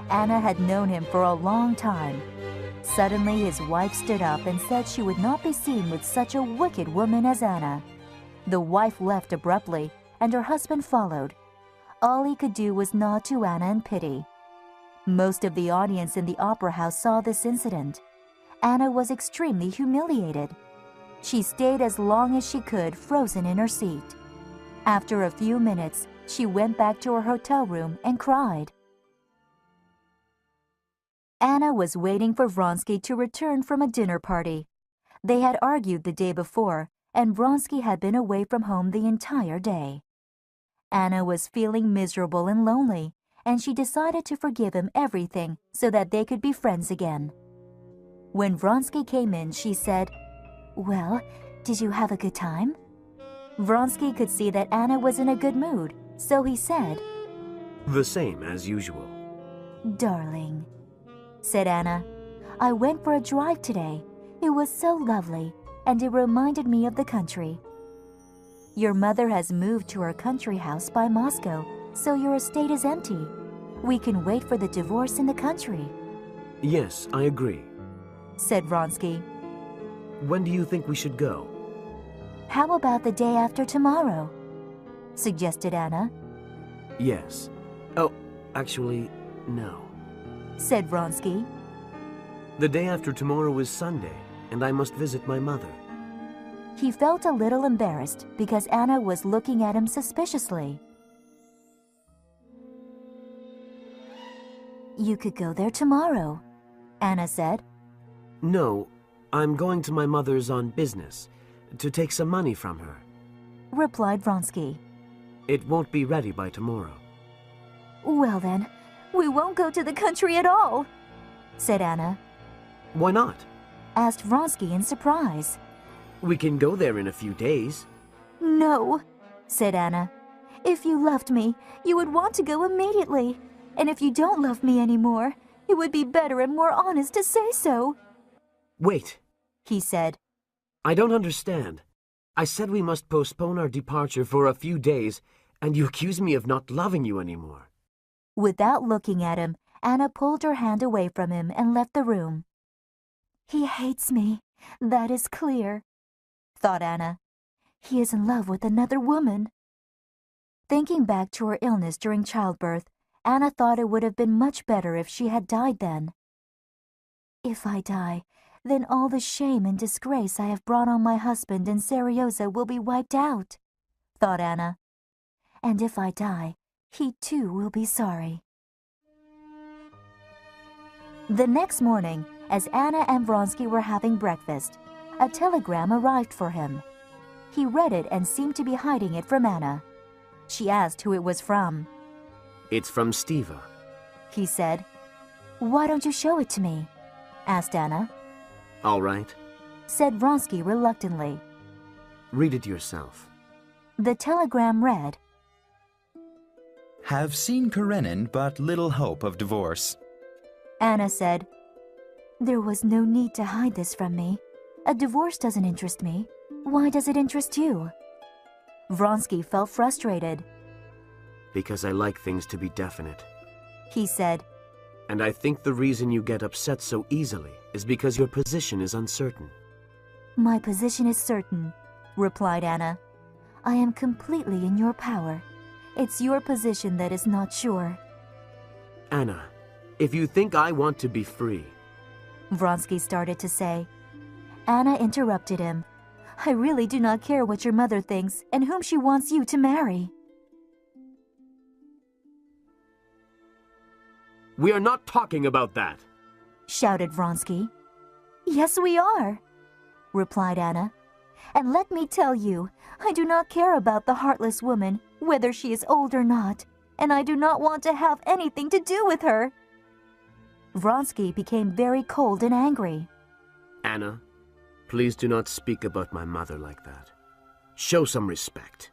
Anna had known him for a long time. Suddenly, his wife stood up and said she would not be seen with such a wicked woman as Anna. The wife left abruptly, and her husband followed. All he could do was nod to Anna in pity. Most of the audience in the opera house saw this incident. Anna was extremely humiliated. She stayed as long as she could, frozen in her seat. After a few minutes, she went back to her hotel room and cried. Anna was waiting for Vronsky to return from a dinner party. They had argued the day before, and Vronsky had been away from home the entire day. Anna was feeling miserable and lonely, and she decided to forgive him everything so that they could be friends again. When Vronsky came in, she said, "Well, did you have a good time?" Vronsky could see that Anna was in a good mood, so he said, The same as usual. "Darling," said Anna, "I went for a drive today. It was so lovely, and it reminded me of the country. Your mother has moved to her country house by Moscow, so your estate is empty. We can wait for the divorce in the country," Yes, I agree. said Vronsky. When do you think we should go? "How about the day after tomorrow?" suggested Anna, Yes. Oh, actually, no. said Vronsky. The day after tomorrow is Sunday, and I must visit my mother. He felt a little embarrassed because Anna was looking at him suspiciously. "You could go there tomorrow," Anna said. No, I'm going to my mother's on business, to take some money from her. Replied Vronsky. It won't be ready by tomorrow. "Well then, we won't go to the country at all," said Anna. Why not? Asked Vronsky in surprise. We can go there in a few days. "No," said Anna. "If you loved me, you would want to go immediately. And if you don't love me anymore, it would be better and more honest to say so," Wait, he said. I don't understand. I said we must postpone our departure for a few days, and you accuse me of not loving you anymore. Without looking at him, Anna pulled her hand away from him and left the room. "He hates me, that is clear," thought Anna. "He is in love with another woman." Thinking back to her illness during childbirth, Anna thought it would have been much better if she had died then. "If I die, then all the shame and disgrace I have brought on my husband and Seryoza will be wiped out," thought Anna. "And if I die, he too will be sorry." The next morning, as Anna and Vronsky were having breakfast, a telegram arrived for him. He read it and seemed to be hiding it from Anna. She asked who it was from. It's from Stiva. He said. "Why don't you show it to me?" asked Anna. All right. Said Vronsky reluctantly. Read it yourself. The telegram read, Have seen Karenin, but little hope of divorce. Anna said, "There was no need to hide this from me. A divorce doesn't interest me. Why does it interest you?" Vronsky felt frustrated. Because I like things to be definite. He said, And I think the reason you get upset so easily is because your position is uncertain. "My position is certain," replied Anna. "I am completely in your power. It's your position that is not sure." Anna, if you think I want to be free... Vronsky started to say. Anna interrupted him. "I really do not care what your mother thinks and whom she wants you to marry." We are not talking about that. Shouted Vronsky. "Yes, we are," replied Anna. And let me tell you, I do not care about the heartless woman, whether she is old or not, and I do not want to have anything to do with her." Vronsky became very cold and angry. Anna, please do not speak about my mother like that. Show some respect.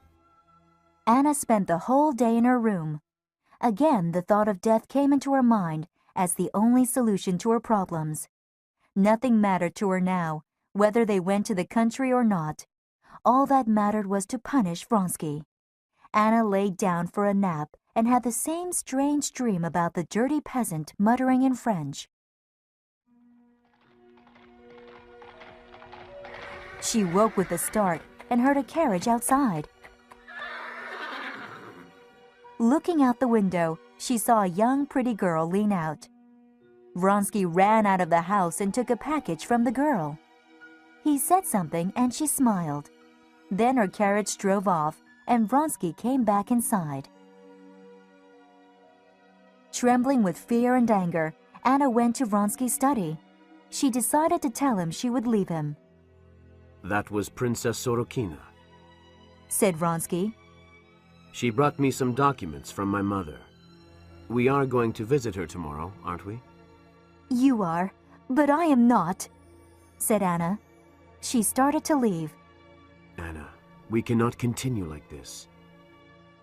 Anna spent the whole day in her room. Again, the thought of death came into her mind as the only solution to her problems. Nothing mattered to her now, whether they went to the country or not. All that mattered was to punish Vronsky. Anna laid down for a nap and had the same strange dream about the dirty peasant muttering in French. She woke with a start and heard a carriage outside. Looking out the window, she saw a young, pretty girl lean out. Vronsky ran out of the house and took a package from the girl. He said something and she smiled. Then her carriage drove off and Vronsky came back inside. Trembling with fear and anger, Anna went to Vronsky's study. She decided to tell him she would leave him. That was Princess Sorokina, said Vronsky. She brought me some documents from my mother. We are going to visit her tomorrow, aren't we? You are, but I am not, said Anna. She started to leave. Anna, we cannot continue like this.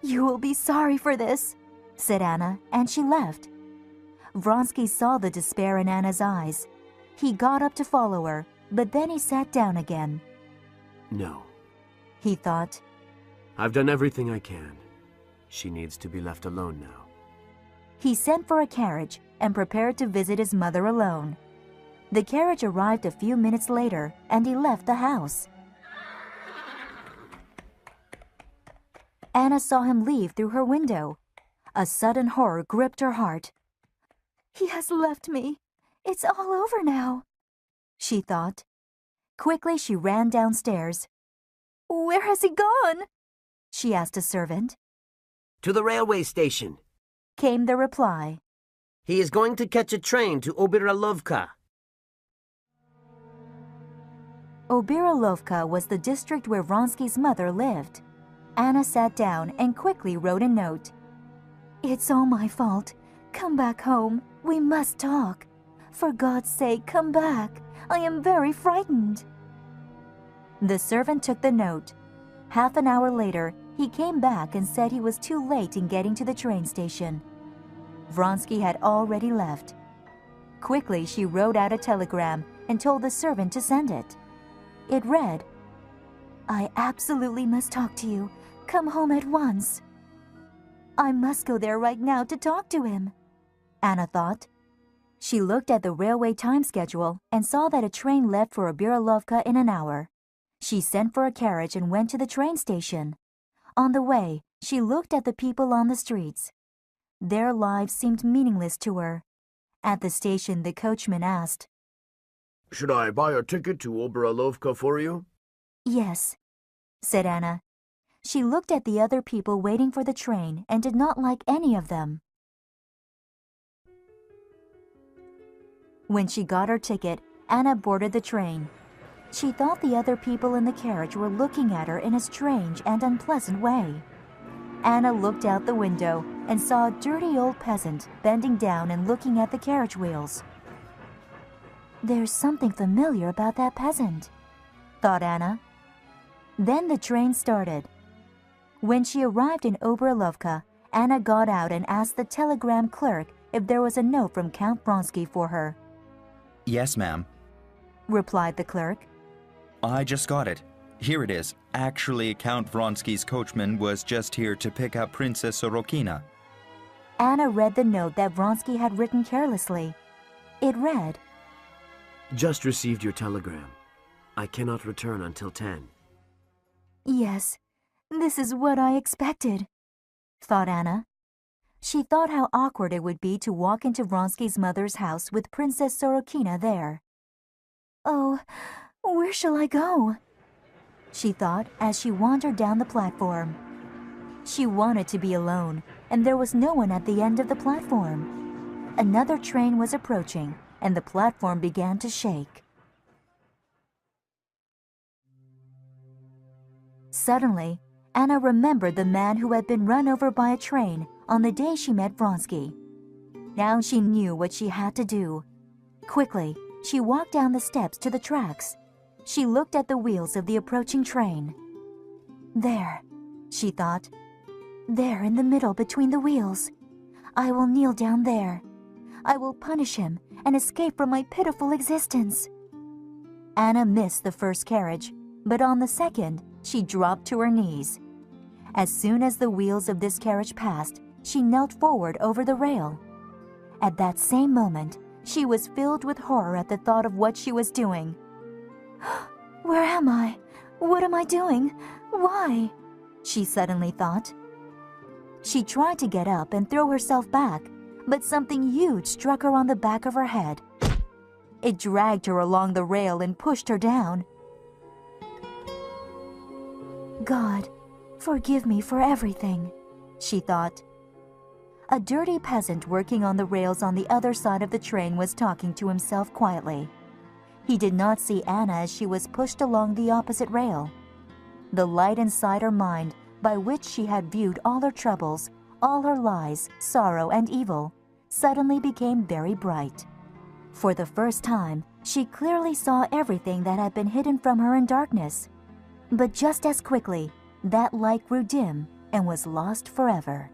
You will be sorry for this, said Anna, and she left. Vronsky saw the despair in Anna's eyes. He got up to follow her, but then he sat down again. No, he thought. I've done everything I can. She needs to be left alone now. He sent for a carriage and prepared to visit his mother alone. The carriage arrived a few minutes later, and he left the house. Anna saw him leave through her window. A sudden horror gripped her heart. He has left me. It's all over now, she thought. Quickly, she ran downstairs. Where has he gone? She asked a servant. To the railway station, came the reply. He is going to catch a train to Obiralovka. Obiralovka was the district where Vronsky's mother lived. Anna sat down and quickly wrote a note. It's all my fault. Come back home. We must talk. For God's sake, come back. I am very frightened. The servant took the note. Half an hour later, he came back and said he was too late in getting to the train station. Vronsky had already left. Quickly, she wrote out a telegram and told the servant to send it. It read, I absolutely must talk to you. Come home at once. I must go there right now to talk to him, Anna thought. She looked at the railway time schedule and saw that a train left for Obiralovka in an hour. She sent for a carriage and went to the train station. On the way, she looked at the people on the streets. Their lives seemed meaningless to her. At the station, the coachman asked, Should I buy a ticket to Obiralovka for you? Yes, said Anna. She looked at the other people waiting for the train and did not like any of them. When she got her ticket, Anna boarded the train. She thought the other people in the carriage were looking at her in a strange and unpleasant way. Anna looked out the window and saw a dirty old peasant bending down and looking at the carriage wheels. There's something familiar about that peasant, thought Anna. Then the train started. When she arrived in Obiralovka, Anna got out and asked the telegram clerk if there was a note from Count Vronsky for her. Yes, ma'am, replied the clerk. I just got it. Here it is. Actually, Count Vronsky's coachman was just here to pick up Princess Sorokina. Anna read the note that Vronsky had written carelessly. It read, Just received your telegram. I cannot return until 10. Yes, this is what I expected, thought Anna. She thought how awkward it would be to walk into Vronsky's mother's house with Princess Sorokina there. Oh, where shall I go? She thought as she wandered down the platform. She wanted to be alone, and there was no one at the end of the platform. Another train was approaching, and the platform began to shake. Suddenly, Anna remembered the man who had been run over by a train on the day she met Vronsky. Now she knew what she had to do. Quickly, she walked down the steps to the tracks. She looked at the wheels of the approaching train. There, she thought. There in the middle between the wheels. I will kneel down there. I will punish him and escape from my pitiful existence. Anna missed the first carriage, but on the second, she dropped to her knees. As soon as the wheels of this carriage passed, she knelt forward over the rail. At that same moment, she was filled with horror at the thought of what she was doing. Where am I? What am I doing? Why? She suddenly thought. She tried to get up and throw herself back, but something huge struck her on the back of her head. It dragged her along the rail and pushed her down. God, forgive me for everything, she thought. A dirty peasant working on the rails on the other side of the train was talking to himself quietly. He did not see Anna as she was pushed along the opposite rail. The light inside her mind, by which she had viewed all her troubles, all her lies, sorrow, and evil, suddenly became very bright. For the first time, she clearly saw everything that had been hidden from her in darkness. But just as quickly, that light grew dim and was lost forever.